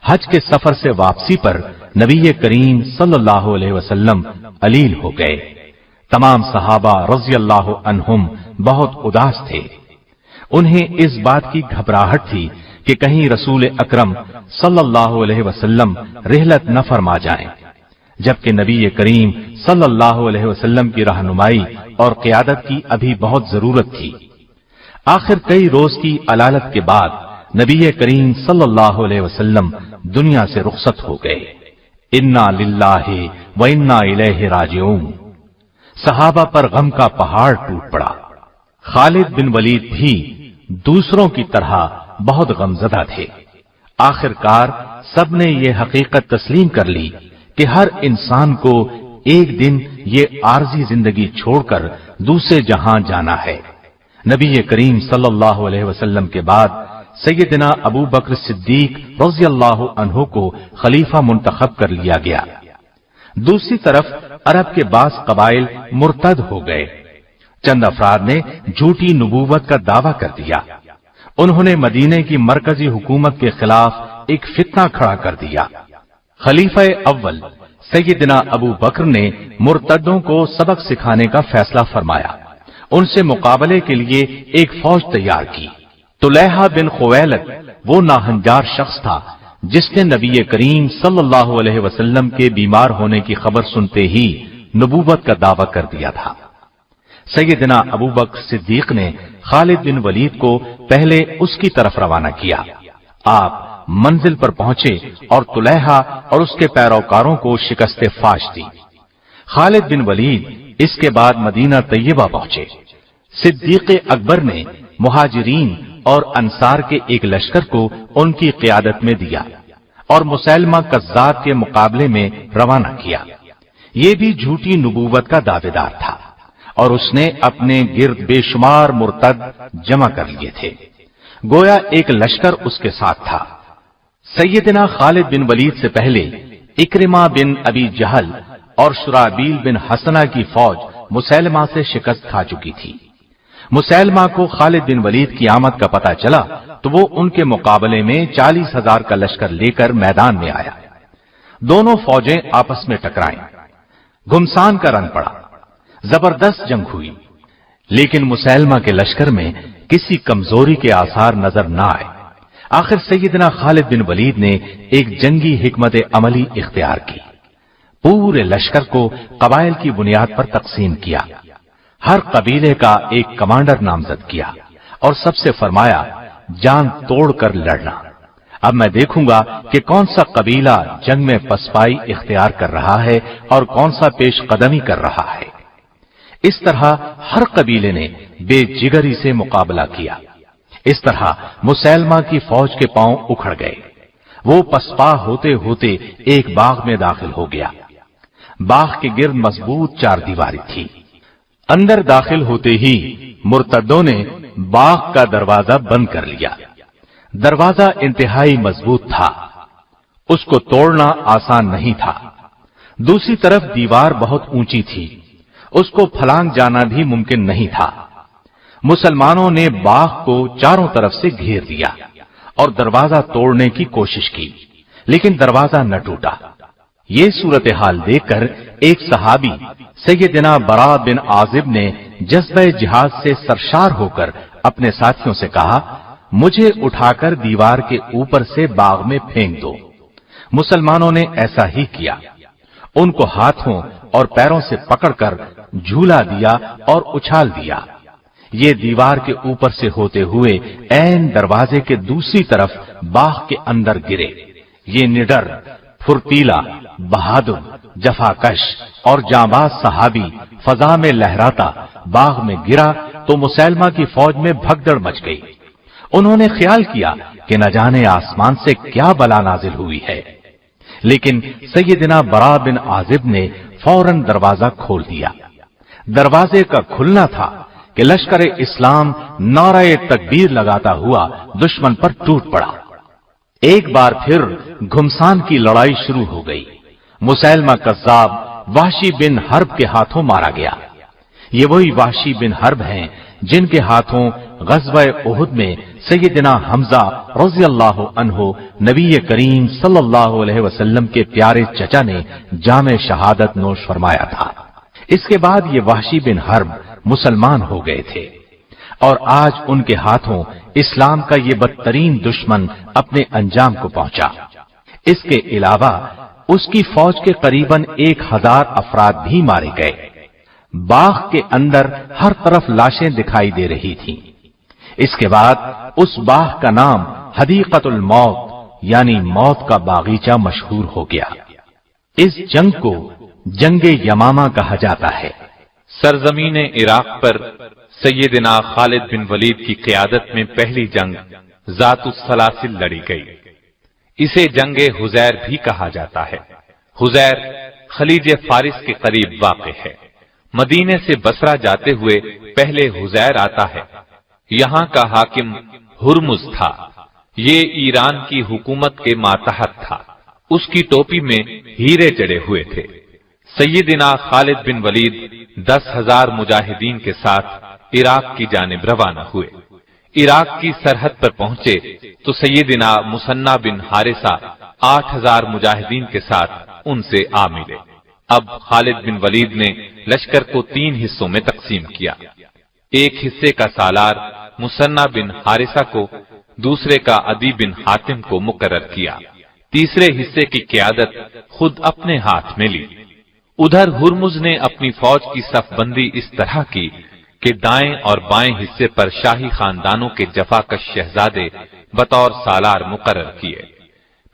حج کے سفر سے واپسی پر نبی کریم صلی اللہ علیہ وسلم علیل ہو گئے۔ تمام صحابہ رضی اللہ عنہم بہت اداس تھے۔ انہیں اس بات کی گھبراہٹ تھی کہ کہیں رسول اکرم صلی اللہ علیہ وسلم رحلت نہ فرما جائیں، جبکہ نبی کریم صلی اللہ علیہ وسلم کی رہنمائی اور قیادت کی ابھی بہت ضرورت تھی۔ آخر کئی روز کی علالت کے بعد نبی کریم صلی اللہ علیہ وسلم دنیا سے رخصت ہو گئے۔ انا للہ و انا الیہ راجعون۔ صحابہ پر غم کا پہاڑ ٹوٹ پڑا۔ خالد بن ولید بھی دوسروں کی طرح بہت غمزدہ تھے۔ آخر کار سب نے یہ حقیقت تسلیم کر لی کہ ہر انسان کو ایک دن یہ عارضی زندگی چھوڑ کر دوسرے جہاں جانا ہے۔ نبی کریم صلی اللہ علیہ وسلم کے بعد سیدنا ابو بکر صدیق رضی اللہ عنہ کو خلیفہ منتخب کر لیا گیا۔ دوسری طرف عرب کے بعض قبائل مرتد ہو گئے۔ چند افراد نے جھوٹی نبوت کا دعویٰ کر دیا۔ انہوں نے مدینے کی مرکزی حکومت کے خلاف ایک فتنہ کھڑا کر دیا۔ خلیفہ اول سیدنا ابو بکر نے مرتدوں کو سبق سکھانے کا فیصلہ فرمایا۔ ان سے مقابلے کے لیے ایک فوج تیار کی۔ طلیحہ بن خویلد وہ ناہنجار شخص تھا جس نے نبی کریم صلی اللہ علیہ وسلم کے بیمار ہونے کی خبر سنتے ہی نبوت کا دعویٰ کر دیا تھا۔ سیدنا ابو بکر صدیق نے خالد بن ولید کو پہلے اس کی طرف روانہ کیا۔ آپ منزل پر پہنچے اور طلیحہ اور اس کے پیروکاروں کو شکست فاش دی۔ خالد بن ولید اس کے بعد مدینہ طیبہ پہنچے۔ صدیق اکبر نے مہاجرین اور انصار کے ایک لشکر کو ان کی قیادت میں دیا اور مسیلمہ کذاب کے مقابلے میں روانہ کیا۔ یہ بھی جھوٹی نبوت کا دعوے دار تھا اور اس نے اپنے گرد بے شمار مرتد جمع کر لیے تھے، گویا ایک لشکر اس کے ساتھ تھا۔ سیدنا خالد بن ولید سے پہلے اکرمہ بن ابی جہل اور شرابیل بن حسنہ کی فوج مسیلمہ سے شکست کھا چکی تھی۔ مسیلمہ کو خالد بن ولید کی آمد کا پتہ چلا تو وہ ان کے مقابلے میں 40,000 کا لشکر لے کر میدان میں آیا۔ دونوں فوجیں آپس میں ٹکرائیں، گھمسان کا رنگ پڑا، زبردست جنگ ہوئی، لیکن مسیلمہ کے لشکر میں کسی کمزوری کے آثار نظر نہ آئے۔ آخر سیدنا خالد بن ولید نے ایک جنگی حکمت عملی اختیار کی۔ پورے لشکر کو قبائل کی بنیاد پر تقسیم کیا، ہر قبیلے کا ایک کمانڈر نامزد کیا اور سب سے فرمایا جان توڑ کر لڑنا۔ اب میں دیکھوں گا کہ کون سا قبیلہ جنگ میں پسپائی اختیار کر رہا ہے اور کون سا پیش قدمی کر رہا ہے۔ اس طرح ہر قبیلے نے بے جگری سے مقابلہ کیا۔ اس طرح مسیلمہ کی فوج کے پاؤں اکھڑ گئے۔ وہ پسپا ہوتے ہوتے ایک باغ میں داخل ہو گیا۔ باغ کے گرد مضبوط چار دیواری تھی۔ اندر داخل ہوتے ہی مرتدوں نے باغ کا دروازہ بند کر لیا۔ دروازہ انتہائی مضبوط تھا، اس کو توڑنا آسان نہیں تھا۔ دوسری طرف دیوار بہت اونچی تھی، اس کو پھلانگ جانا بھی ممکن نہیں تھا۔ مسلمانوں نے باغ کو چاروں طرف سے گھیر دیا اور دروازہ توڑنے کی کوشش کی، لیکن دروازہ نہ ٹوٹا۔ یہ صورتحال دیکھ کر ایک صحابی سیدنا برا بن عازب نے جذبہ جہاد سے سرشار ہو کر اپنے ساتھیوں سے کہا، مجھے اٹھا کر دیوار کے اوپر سے باغ میں پھینک دو۔ مسلمانوں نے ایسا ہی کیا، ان کو ہاتھوں اور پیروں سے پکڑ کر جھولا دیا اور اچھال دیا۔ یہ دیوار کے اوپر سے ہوتے ہوئے عین دروازے کے دوسری طرف باغ کے اندر گرے۔ یہ نڈر، پھرتیلا، بہادر، جفاکش اور جانباز صحابی فضا میں لہراتا باغ میں گرا تو مسیلمہ کی فوج میں بھگدڑ مچ گئی۔ انہوں نے خیال کیا کہ نہ جانے آسمان سے کیا بلا نازل ہوئی ہے، لیکن سیدنا برا بن عازب نے فوراً دروازہ کھول دیا۔ دروازے کا کھلنا تھا کہ لشکر اسلام نعرہ تکبیر لگاتا ہوا دشمن پر ٹوٹ پڑا۔ ایک بار پھر گھمسان کی لڑائی شروع ہو گئی۔ مسیلمہ کذاب وحشی بن حرب کے ہاتھوں مارا گیا۔ یہ وہی وحشی بن حرب ہیں جن کے ہاتھوں غزوہ احد میں سیدنا حمزہ رضی اللہ عنہ نبی کریم صلی اللہ علیہ وسلم کے پیارے چچا نے جام شہادت نوش فرمایا تھا۔ اس کے بعد یہ وحشی بن حرب مسلمان ہو گئے تھے اور آج ان کے ہاتھوں اسلام کا یہ بدترین دشمن اپنے انجام کو پہنچا۔ اس کے علاوہ اس کی فوج کے قریباً 1000 افراد بھی مارے گئے۔ باغ کے اندر ہر طرف لاشیں دکھائی دے رہی تھیں۔ اس کے بعد اس باغ کا نام حدیقۃ الموت یعنی موت کا باغیچہ مشہور ہو گیا۔ اس جنگ کو جنگ یمامہ کہا جاتا ہے۔ سرزمین عراق پر سیدنا خالد بن ولید کی قیادت میں پہلی جنگ ذات السلاسل لڑی گئی۔ اسے جنگ حزیر بھی کہا جاتا ہے۔ حزیر خلیج فارس کے قریب واقع ہے۔ مدینے سے بصرہ جاتے ہوئے پہلے حزیر آتا ہے۔ یہاں کا حاکم ہرمز تھا۔ یہ ایران کی حکومت کے ماتحت تھا۔ اس کی ٹوپی میں ہیرے جڑے ہوئے تھے۔ سیدنا خالد بن ولید 10,000 مجاہدین کے ساتھ عراق کی جانب روانہ ہوئے۔ عراق کی سرحد پر پہنچے تو سیدنا مثنی بن حارثہ 8,000 مجاہدین کے ساتھ ان سے آ ملے۔ اب خالد بن ولید نے لشکر کو 3 حصوں میں تقسیم کیا۔ ایک حصے کا سالار مثنی بن حارثہ کو، دوسرے کا عدی بن حاتم کو مقرر کیا، تیسرے حصے کی قیادت خود اپنے ہاتھ میں لی۔ ادھر ہرمز نے اپنی فوج کی صف بندی اس طرح کی کہ دائیں اور بائیں حصے پر شاہی خاندانوں کے جفاکش شہزادے بطور سالار مقرر کیے۔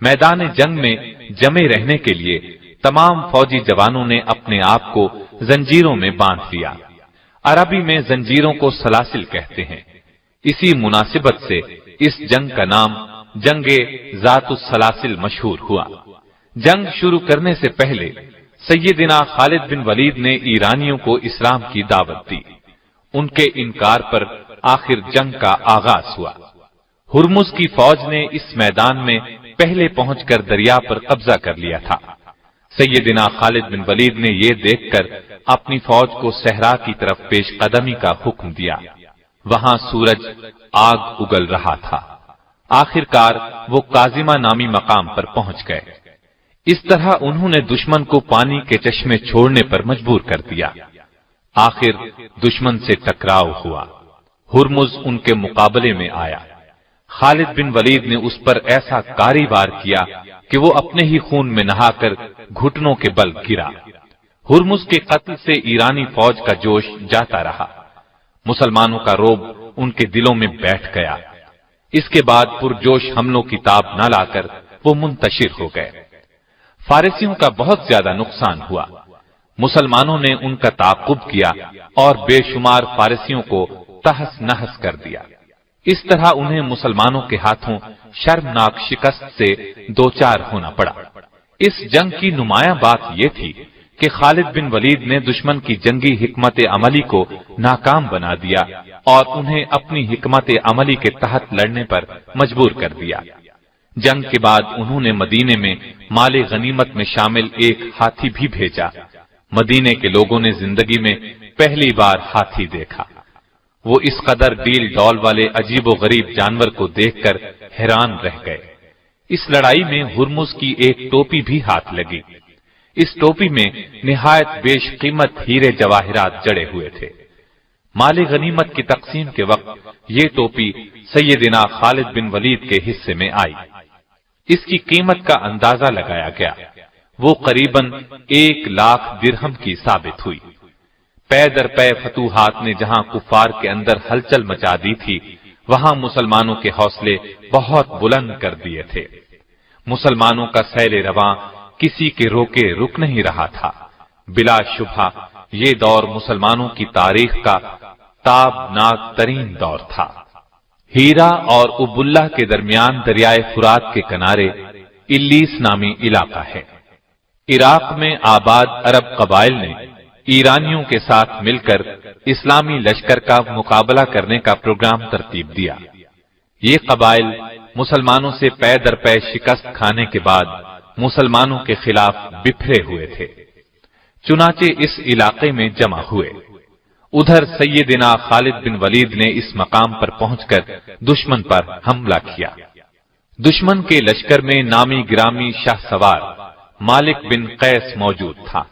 میدان جنگ میں جمے رہنے کے لیے تمام فوجی جوانوں نے اپنے آپ کو زنجیروں میں باندھ لیا۔ عربی میں زنجیروں کو سلاسل کہتے ہیں۔ اسی مناسبت سے اس جنگ کا نام جنگ ذات السلاسل مشہور ہوا۔ جنگ شروع کرنے سے پہلے سیدنا خالد بن ولید نے ایرانیوں کو اسلام کی دعوت دی۔ ان کے انکار پر آخر جنگ کا آغاز ہوا۔ ہرمز کی فوج نے اس میدان میں پہلے پہنچ کر دریا پر قبضہ کر لیا تھا۔ سیدنا خالد بن ولید نے یہ دیکھ کر اپنی فوج کو صحرا کی طرف پیش قدمی کا حکم دیا۔ وہاں سورج آگ اگل رہا تھا۔ آخر کار وہ کاظمہ نامی مقام پر پہنچ گئے۔ اس طرح انہوں نے دشمن کو پانی کے چشمے چھوڑنے پر مجبور کر دیا۔ آخر دشمن سے ٹکراؤ ہوا۔ ہرمز ان کے مقابلے میں آیا۔ خالد بن ولید نے اس پر ایسا کاری وار کیا کہ وہ اپنے ہی خون میں نہا کر گھٹنوں کے بل گرا۔ ہرمز کے قتل سے ایرانی فوج کا جوش جاتا رہا۔ مسلمانوں کا رعب ان کے دلوں میں بیٹھ گیا۔ اس کے بعد پرجوش حملوں کی تاب نہ لا کر وہ منتشر ہو گئے۔ فارسیوں کا بہت زیادہ نقصان ہوا۔ مسلمانوں نے ان کا تعاقب کیا اور بے شمار فارسیوں کو تہس نہس کر دیا۔ اس طرح انہیں مسلمانوں کے ہاتھوں شرمناک شکست سے دوچار ہونا پڑا۔ اس جنگ کی نمایاں بات یہ تھی کہ خالد بن ولید نے دشمن کی جنگی حکمت عملی کو ناکام بنا دیا اور انہیں اپنی حکمت عملی کے تحت لڑنے پر مجبور کر دیا۔ جنگ کے بعد انہوں نے مدینے میں مال غنیمت میں شامل ایک ہاتھی بھی بھیجا۔ مدینے کے لوگوں نے زندگی میں پہلی بار ہاتھی دیکھا۔ وہ اس قدر ڈیل ڈول والے عجیب و غریب جانور کو دیکھ کر حیران رہ گئے۔ اس لڑائی میں ہرمز کی ایک ٹوپی بھی ہاتھ لگی۔ اس ٹوپی میں نہایت بیش قیمت ہیرے جواہرات جڑے ہوئے تھے۔ مال غنیمت کی تقسیم کے وقت یہ ٹوپی سیدنا خالد بن ولید کے حصے میں آئی۔ اس کی قیمت کا اندازہ لگایا گیا۔ وہ قریباً 1,00,000 درہم کی ثابت ہوئی۔ پے در پے فتوحات نے جہاں کفار کے اندر ہلچل مچا دی تھی، وہاں مسلمانوں کے حوصلے بہت بلند کر دیے تھے۔ مسلمانوں کا سیل رواں کسی کے روکے رک نہیں رہا تھا۔ بلا شبہ یہ دور مسلمانوں کی تاریخ کا تابناک ترین دور تھا۔ ہیرا اور اب اللہ کے درمیان دریائے فرات کے کنارے الیس نامی علاقہ ہے۔ عراق میں آباد عرب قبائل نے ایرانیوں کے ساتھ مل کر اسلامی لشکر کا مقابلہ کرنے کا پروگرام ترتیب دیا۔ یہ قبائل مسلمانوں سے پے در پے شکست کھانے کے بعد مسلمانوں کے خلاف بکھرے ہوئے تھے، چنانچہ اس علاقے میں جمع ہوئے۔ ادھر سیدنا خالد بن ولید نے اس مقام پر پہنچ کر دشمن پر حملہ کیا۔ دشمن کے لشکر میں نامی گرامی شاہ سوار مالک بن قیس موجود تھا۔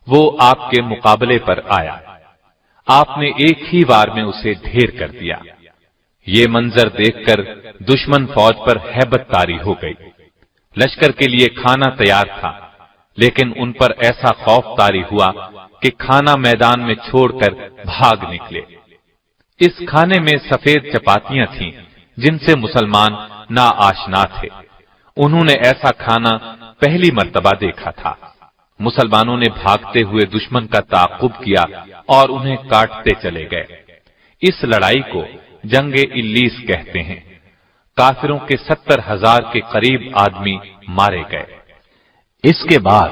وہ آپ کے مقابلے پر آیا۔ آپ نے ایک ہی وار میں اسے ڈھیر کر دیا۔ یہ منظر دیکھ کر دشمن فوج پر ہیبت طاری ہو گئی۔ لشکر کے لیے کھانا تیار تھا، لیکن ان پر ایسا خوف طاری ہوا کہ کھانا میدان میں چھوڑ کر بھاگ نکلے۔ اس کھانے میں سفید چپاتیاں تھیں جن سے مسلمان ناآشنا تھے۔ انہوں نے ایسا کھانا پہلی مرتبہ دیکھا تھا۔ مسلمانوں نے بھاگتے ہوئے دشمن کا تعاقب کیا اور انہیں کاٹتے چلے گئے۔ اس لڑائی کو جنگ الیس کہتے ہیں۔ کافروں کے 70,000 کے قریب آدمی مارے گئے۔ اس کے بعد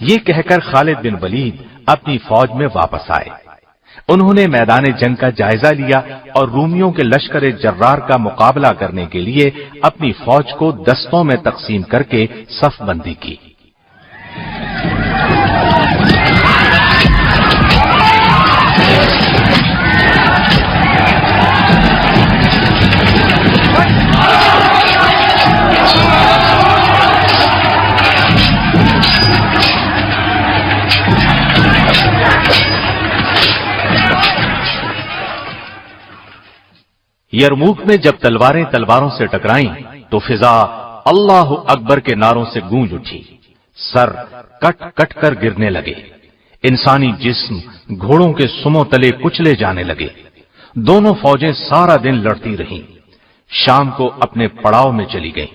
یہ کہہ کر خالد بن ولید اپنی فوج میں واپس آئے۔ انہوں نے میدان جنگ کا جائزہ لیا اور رومیوں کے لشکر جرار کا مقابلہ کرنے کے لیے اپنی فوج کو دستوں میں تقسیم کر کے صف بندی کی۔ یرموک میں جب تلواریں تلواروں سے ٹکرائیں تو فضا اللہ اکبر کے نعروں سے گونج اٹھی، سر کٹ کٹ کر گرنے لگے، انسانی جسم گھوڑوں کے سموں تلے کچلے جانے لگے۔ دونوں فوجیں سارا دن لڑتی رہیں، شام کو اپنے پڑاؤ میں چلی گئیں۔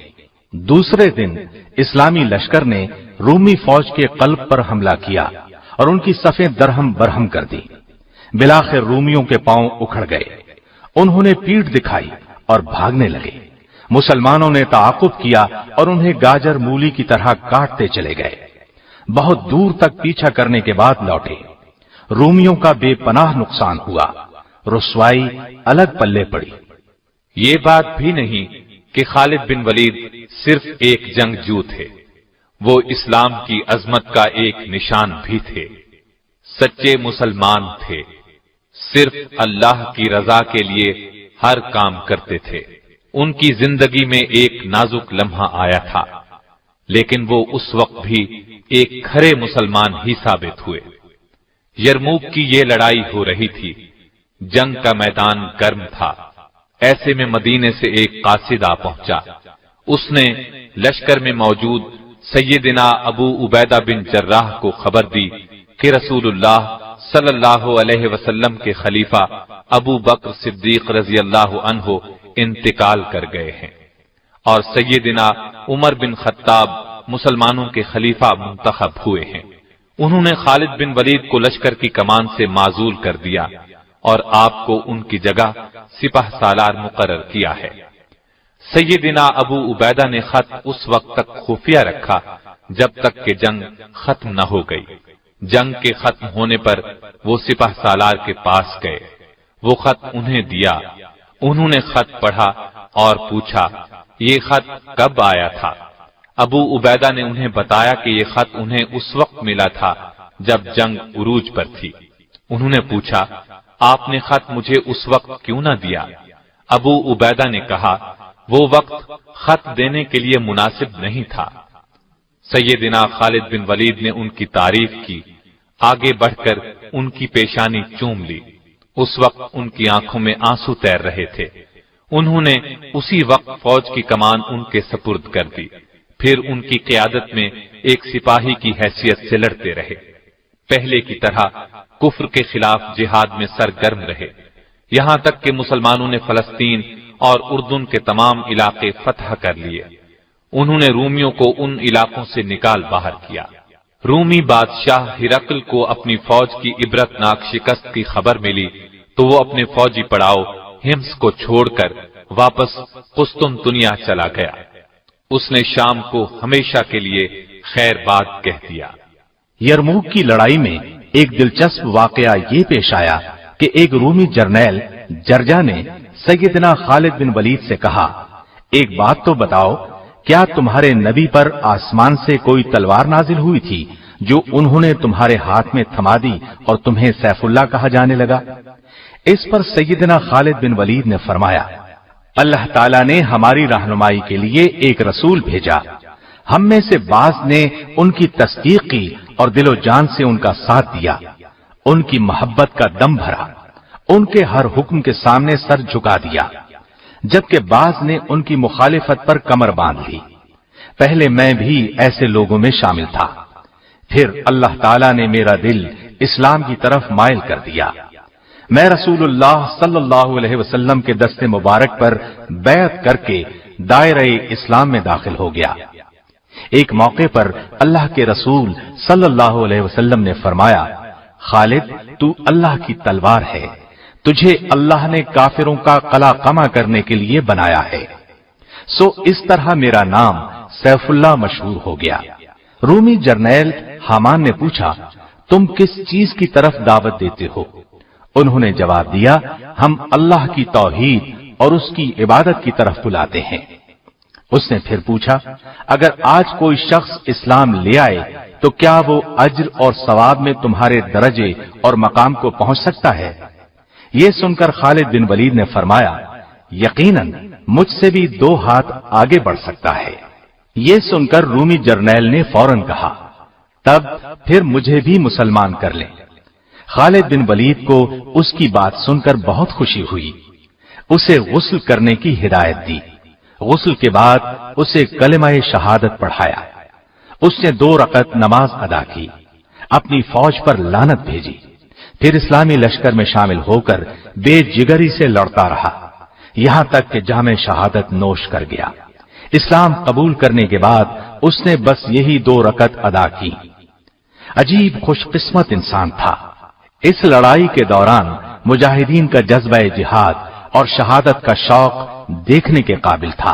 دوسرے دن اسلامی لشکر نے رومی فوج کے قلب پر حملہ کیا اور ان کی صفیں درہم برہم کر دی۔ بلاخر رومیوں کے پاؤں اکھڑ گئے، انہوں نے پیٹھ دکھائی اور بھاگنے لگے۔ مسلمانوں نے تعاقب کیا اور انہیں گاجر مولی کی طرح کاٹتے چلے گئے۔ بہت دور تک پیچھا کرنے کے بعد لوٹے۔ رومیوں کا بے پناہ نقصان ہوا، رسوائی الگ پلے پڑی۔ یہ بات بھی نہیں کہ خالد بن ولید صرف ایک جنگجو تھے، وہ اسلام کی عظمت کا ایک نشان بھی تھے، سچے مسلمان تھے، صرف اللہ کی رضا کے لیے ہر کام کرتے تھے۔ ان کی زندگی میں ایک نازک لمحہ آیا تھا، لیکن وہ اس وقت بھی ایک کھرے مسلمان ہی ثابت ہوئے۔ یرموک کی یہ لڑائی ہو رہی تھی، جنگ کا میدان گرم تھا۔ ایسے میں مدینے سے ایک قاصد آ پہنچا۔ اس نے لشکر میں موجود سیدنا ابو عبیدہ بن جراح کو خبر دی کہ رسول اللہ صلی اللہ علیہ وسلم کے خلیفہ ابو بکر صدیق رضی اللہ عنہ انتقال کر گئے ہیں اور سیدنا عمر بن خطاب مسلمانوں کے خلیفہ منتخب ہوئے ہیں۔ انہوں نے خالد بن ولید کو لشکر کی کمان سے معزول کر دیا اور آپ کو ان کی جگہ سپہ سالار مقرر کیا ہے۔ سیدنا ابو عبیدہ نے خط اس وقت تک خفیہ رکھا جب تک کہ جنگ ختم نہ ہو گئی۔ جنگ کے ختم ہونے پر وہ سپہ سالار کے پاس گئے، وہ خط انہیں دیا۔ انہوں نے خط پڑھا اور پوچھا یہ خط کب آیا تھا؟ ابو عبیدہ نے انہیں بتایا کہ یہ خط انہیں اس وقت ملا تھا جب جنگ عروج پر تھی۔ انہوں نے پوچھا آپ نے خط مجھے اس وقت کیوں نہ دیا؟ ابو عبیدہ نے کہا وہ وقت خط دینے کے لیے مناسب نہیں تھا۔ سیدنا خالد بن ولید نے ان کی تعریف کی، آگے بڑھ کر ان کی پیشانی چوم لی۔ اس وقت ان کی آنکھوں میں آنسو تیر رہے تھے۔ انہوں نے اسی وقت فوج کی کمان ان کے سپرد کر دی، پھر ان کی قیادت میں ایک سپاہی کی حیثیت سے لڑتے رہے۔ پہلے کی طرح کفر کے خلاف جہاد میں سرگرم رہے، یہاں تک کہ مسلمانوں نے فلسطین اور اردن کے تمام علاقے فتح کر لیے۔ انہوں نے رومیوں کو ان علاقوں سے نکال باہر کیا۔ رومی بادشاہ ہرقل کو اپنی فوج کی عبرتناک شکست کی خبر ملی تو وہ اپنے فوجی پڑاؤ ہمس کو چھوڑ کر واپس قسطنطنیہ چلا گیا۔ اس نے شام کو ہمیشہ کے لیے خیر باد کہہ دیا۔ یرموک کی لڑائی میں ایک دلچسپ واقعہ یہ پیش آیا کہ ایک رومی جرنیل جرجا نے سیدنا خالد بن ولید سے کہا ایک بات تو بتاؤ، کیا تمہارے نبی پر آسمان سے کوئی تلوار نازل ہوئی تھی جو انہوں نے تمہارے ہاتھ میں تھما دی اور تمہیں سیف اللہ کہا جانے لگا؟ اس پر سیدنا خالد بن ولید نے فرمایا اللہ تعالیٰ نے ہماری رہنمائی کے لیے ایک رسول بھیجا، ہم میں سے بعض نے ان کی تصدیق کی اور دل و جان سے ان کا ساتھ دیا، ان کی محبت کا دم بھرا، ان کے ہر حکم کے سامنے سر جھکا دیا، جبکہ بعض نے ان کی مخالفت پر کمر باندھ لی۔ پہلے میں بھی ایسے لوگوں میں شامل تھا، پھر اللہ تعالیٰ نے میرا دل اسلام کی طرف مائل کر دیا، میں رسول اللہ صلی اللہ علیہ وسلم کے دست مبارک پر بیعت کر کے دائرہ اسلام میں داخل ہو گیا۔ ایک موقع پر اللہ کے رسول صلی اللہ علیہ وسلم نے فرمایا خالد تو اللہ کی تلوار ہے، تجھے اللہ نے کافروں کا قلع قمع کرنے کے لیے بنایا ہے۔ سو اس طرح میرا نام سیف اللہ مشہور ہو گیا۔ رومی جرنیل حامان نے پوچھا، تم کس چیز کی طرف دعوت دیتے ہو؟ انہوں نے جواب دیا، ہم اللہ کی توحید اور اس کی عبادت کی طرف بلاتے ہیں۔ اس نے پھر پوچھا، اگر آج کوئی شخص اسلام لے آئے تو کیا وہ اجر اور ثواب میں تمہارے درجے اور مقام کو پہنچ سکتا ہے؟ یہ سن کر خالد بن ولید نے فرمایا، یقیناً مجھ سے بھی 2 ہاتھ آگے بڑھ سکتا ہے۔ یہ سن کر رومی جرنیل نے فوراً کہا، تب پھر مجھے بھی مسلمان کر لیں۔ خالد بن ولید کو اس کی بات سن کر بہت خوشی ہوئی، اسے غسل کرنے کی ہدایت دی۔ غسل کے بعد اسے کلمہ شہادت پڑھایا۔ اس نے 2 رکعت نماز ادا کی، اپنی فوج پر لعنت بھیجی، پھر اسلامی لشکر میں شامل ہو کر بے جگری سے لڑتا رہا، یہاں تک کہ جامِ شہادت نوش کر گیا۔ اسلام قبول کرنے کے بعد اس نے بس یہی 2 رکعت ادا کی۔ عجیب خوش قسمت انسان تھا۔ اس لڑائی کے دوران مجاہدین کا جذبہ جہاد اور شہادت کا شوق دیکھنے کے قابل تھا۔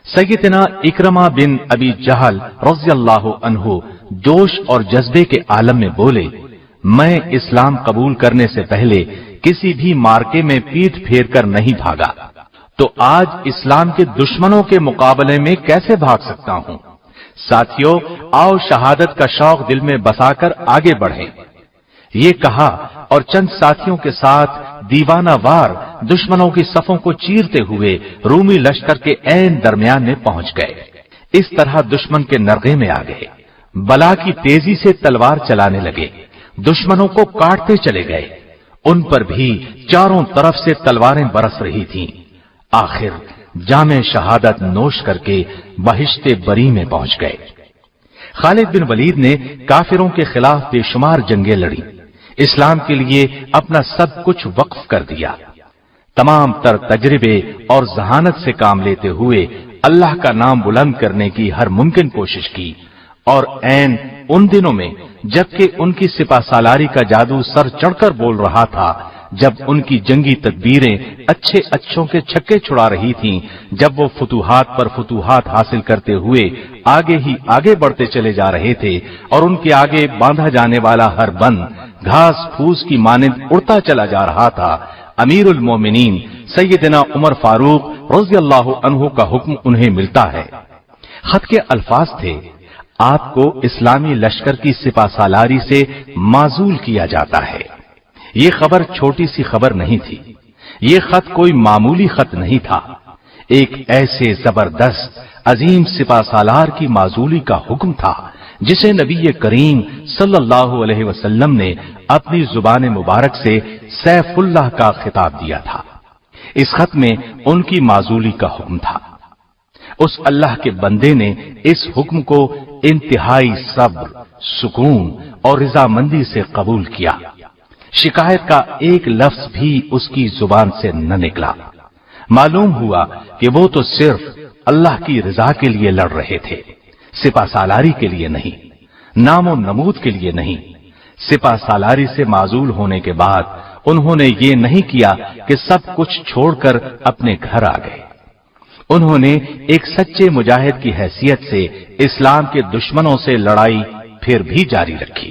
سیدنا اکرمہ بن ابی جہل رضی اللہ عنہ جوش اور جذبے کے عالم میں بولے، میں اسلام قبول کرنے سے پہلے کسی بھی مارکے میں پیٹھ پھیر کر نہیں بھاگا، تو آج اسلام کے دشمنوں کے مقابلے میں کیسے بھاگ سکتا ہوں؟ ساتھیو، آؤ شہادت کا شوق دل میں بسا کر آگے بڑھیں۔ یہ کہا اور چند ساتھیوں کے ساتھ دیوانہ وار دشمنوں کی صفوں کو چیرتے ہوئے رومی لشکر کے عین درمیان میں پہنچ گئے۔ اس طرح دشمن کے نرغے میں آ گئے، بلا کی تیزی سے تلوار چلانے لگے، دشمنوں کو کاٹتے چلے گئے۔ ان پر بھی چاروں طرف سے تلواریں برس رہی تھیں۔ آخر جامِ شہادت نوش کر کے بہشت بری میں پہنچ گئے۔ خالد بن ولید نے کافروں کے خلاف بے شمار جنگیں لڑی، اسلام کے لیے اپنا سب کچھ وقف کر دیا۔ تمام تر تجربے اور ذہانت سے کام لیتے ہوئے اللہ کا نام بلند کرنے کی ہر ممکن کوشش کی، اور عین ان دنوں میں جبکہ ان کی سپہ سالاری کا جادو سر چڑھ کر بول رہا تھا، جب ان کی جنگی تدبیریں اچھوں کے چھکے چھڑا رہی تھیں، جب وہ فتوحات پر فتوحات حاصل کرتے ہوئے آگے ہی آگے بڑھتے چلے جا رہے تھے، اور ان کے آگے باندھا جانے والا ہر بند گھاس پھوس کی مانند اڑتا چلا جا رہا تھا، امیر المومنین سیدنا عمر فاروق رضی اللہ عنہ کا حکم انہیں ملتا ہے۔ خط کے الفاظ تھے، آپ کو اسلامی لشکر کی سپہ سالاری سے معزول کیا جاتا ہے۔ یہ خبر چھوٹی سی خبر نہیں تھی، یہ خط کوئی معمولی خط نہیں تھا، ایک ایسے زبردست عظیم سپہ سالار کی معزولی کا حکم تھا جسے نبی کریم صلی اللہ علیہ وسلم نے اپنی زبان مبارک سے سیف اللہ کا خطاب دیا تھا۔ اس خط میں ان کی معزولی کا حکم تھا۔ اس اللہ کے بندے نے اس حکم کو انتہائی صبر، سکون اور رضامندی سے قبول کیا۔ شکایت کا ایک لفظ بھی اس کی زبان سے نہ نکلا۔ معلوم ہوا کہ وہ تو صرف اللہ کی رضا کے لیے لڑ رہے تھے، سپہ سالاری کے لیے نہیں، نام و نمود کے لیے نہیں۔ سپہ سالاری سے معزول ہونے کے بعد انہوں نے یہ نہیں کیا کہ سب کچھ چھوڑ کر اپنے گھر آ گئے۔ انہوں نے ایک سچے مجاہد کی حیثیت سے اسلام کے دشمنوں سے لڑائی پھر بھی جاری رکھی۔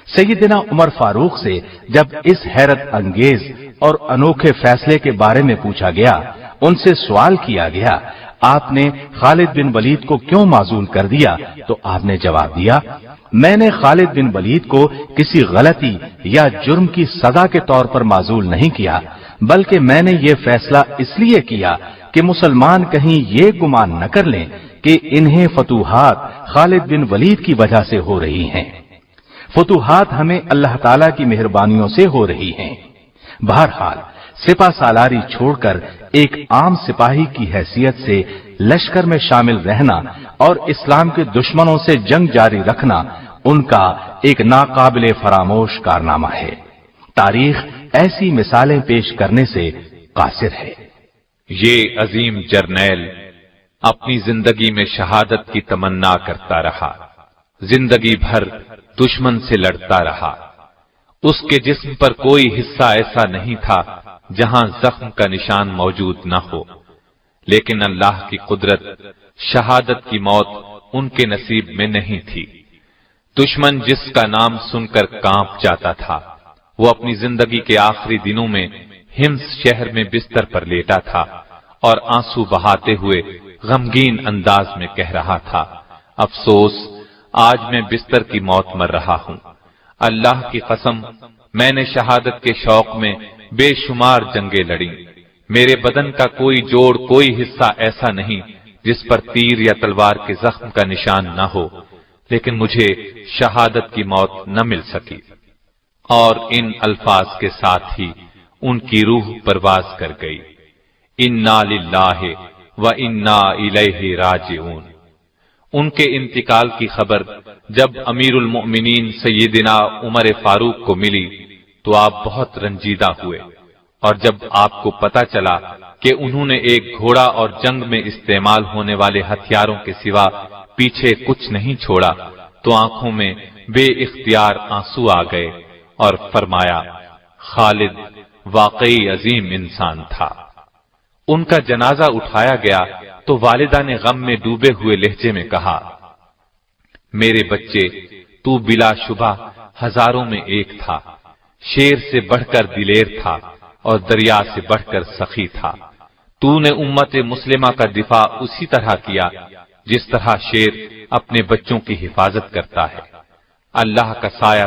سیدنا عمر فاروق سے جب اس حیرت انگیز اور انوکھے فیصلے کے بارے میں پوچھا گیا، ان سے سوال کیا گیا، آپ نے خالد بن ولید کو کیوں معزول کر دیا؟ تو آپ نے جواب دیا، میں نے خالد بن ولید کو کسی غلطی یا جرم کی سزا کے طور پر معزول نہیں کیا، بلکہ میں نے یہ فیصلہ اس لیے کیا کہ مسلمان کہیں یہ گمان نہ کر لیں کہ انہیں فتوحات خالد بن ولید کی وجہ سے ہو رہی ہیں۔ فتوحات ہمیں اللہ تعالیٰ کی مہربانیوں سے ہو رہی ہیں۔ بہرحال سپہ سالاری چھوڑ کر ایک عام سپاہی کی حیثیت سے لشکر میں شامل رہنا اور اسلام کے دشمنوں سے جنگ جاری رکھنا ان کا ایک ناقابل فراموش کارنامہ ہے۔ تاریخ ایسی مثالیں پیش کرنے سے قاصر ہے۔ یہ عظیم جرنیل اپنی زندگی میں شہادت کی تمنا کرتا رہا، زندگی بھر دشمن سے لڑتا رہا۔ اس کے جسم پر کوئی حصہ ایسا نہیں تھا جہاں زخم کا نشان موجود نہ ہو، لیکن اللہ کی قدرت، شہادت کی موت ان کے نصیب میں نہیں تھی۔ دشمن جس کا نام سن کر کانپ جاتا تھا، وہ اپنی زندگی کے آخری دنوں میں ہمس شہر میں بستر پر لیٹا تھا اور آنسو بہاتے ہوئے غمگین انداز میں کہہ رہا تھا، افسوس، آج میں بستر کی موت مر رہا ہوں۔ اللہ کی قسم، میں نے شہادت کے شوق میں بے شمار جنگیں لڑیں، میرے بدن کا کوئی جوڑ، کوئی حصہ ایسا نہیں جس پر تیر یا تلوار کے زخم کا نشان نہ ہو، لیکن مجھے شہادت کی موت نہ مل سکی۔ اور ان الفاظ کے ساتھ ہی ان کی روح پرواز کر گئی۔ انا للہ و انا الیہ راجعون۔ ان کے انتقال کی خبر جب امیر المؤمنین سیدنا عمر فاروق کو ملی تو آپ بہت رنجیدہ ہوئے، اور جب آپ کو پتہ چلا کہ انہوں نے ایک گھوڑا اور جنگ میں استعمال ہونے والے ہتھیاروں کے سوا پیچھے کچھ نہیں چھوڑا تو آنکھوں میں بے اختیار آنسو آ گئے اور فرمایا، خالد واقعی عظیم انسان تھا۔ ان کا جنازہ اٹھایا گیا تو والدہ نے غم میں ڈوبے ہوئے لہجے میں کہا، میرے بچے، تو بلا شبہ ہزاروں میں ایک تھا، شیر سے بڑھ کر دلیر تھا اور دریا سے بڑھ کر سخی تھا۔ تو نے امت مسلمہ کا دفاع اسی طرح کیا جس طرح شیر اپنے بچوں کی حفاظت کرتا ہے۔ اللہ کا سایہ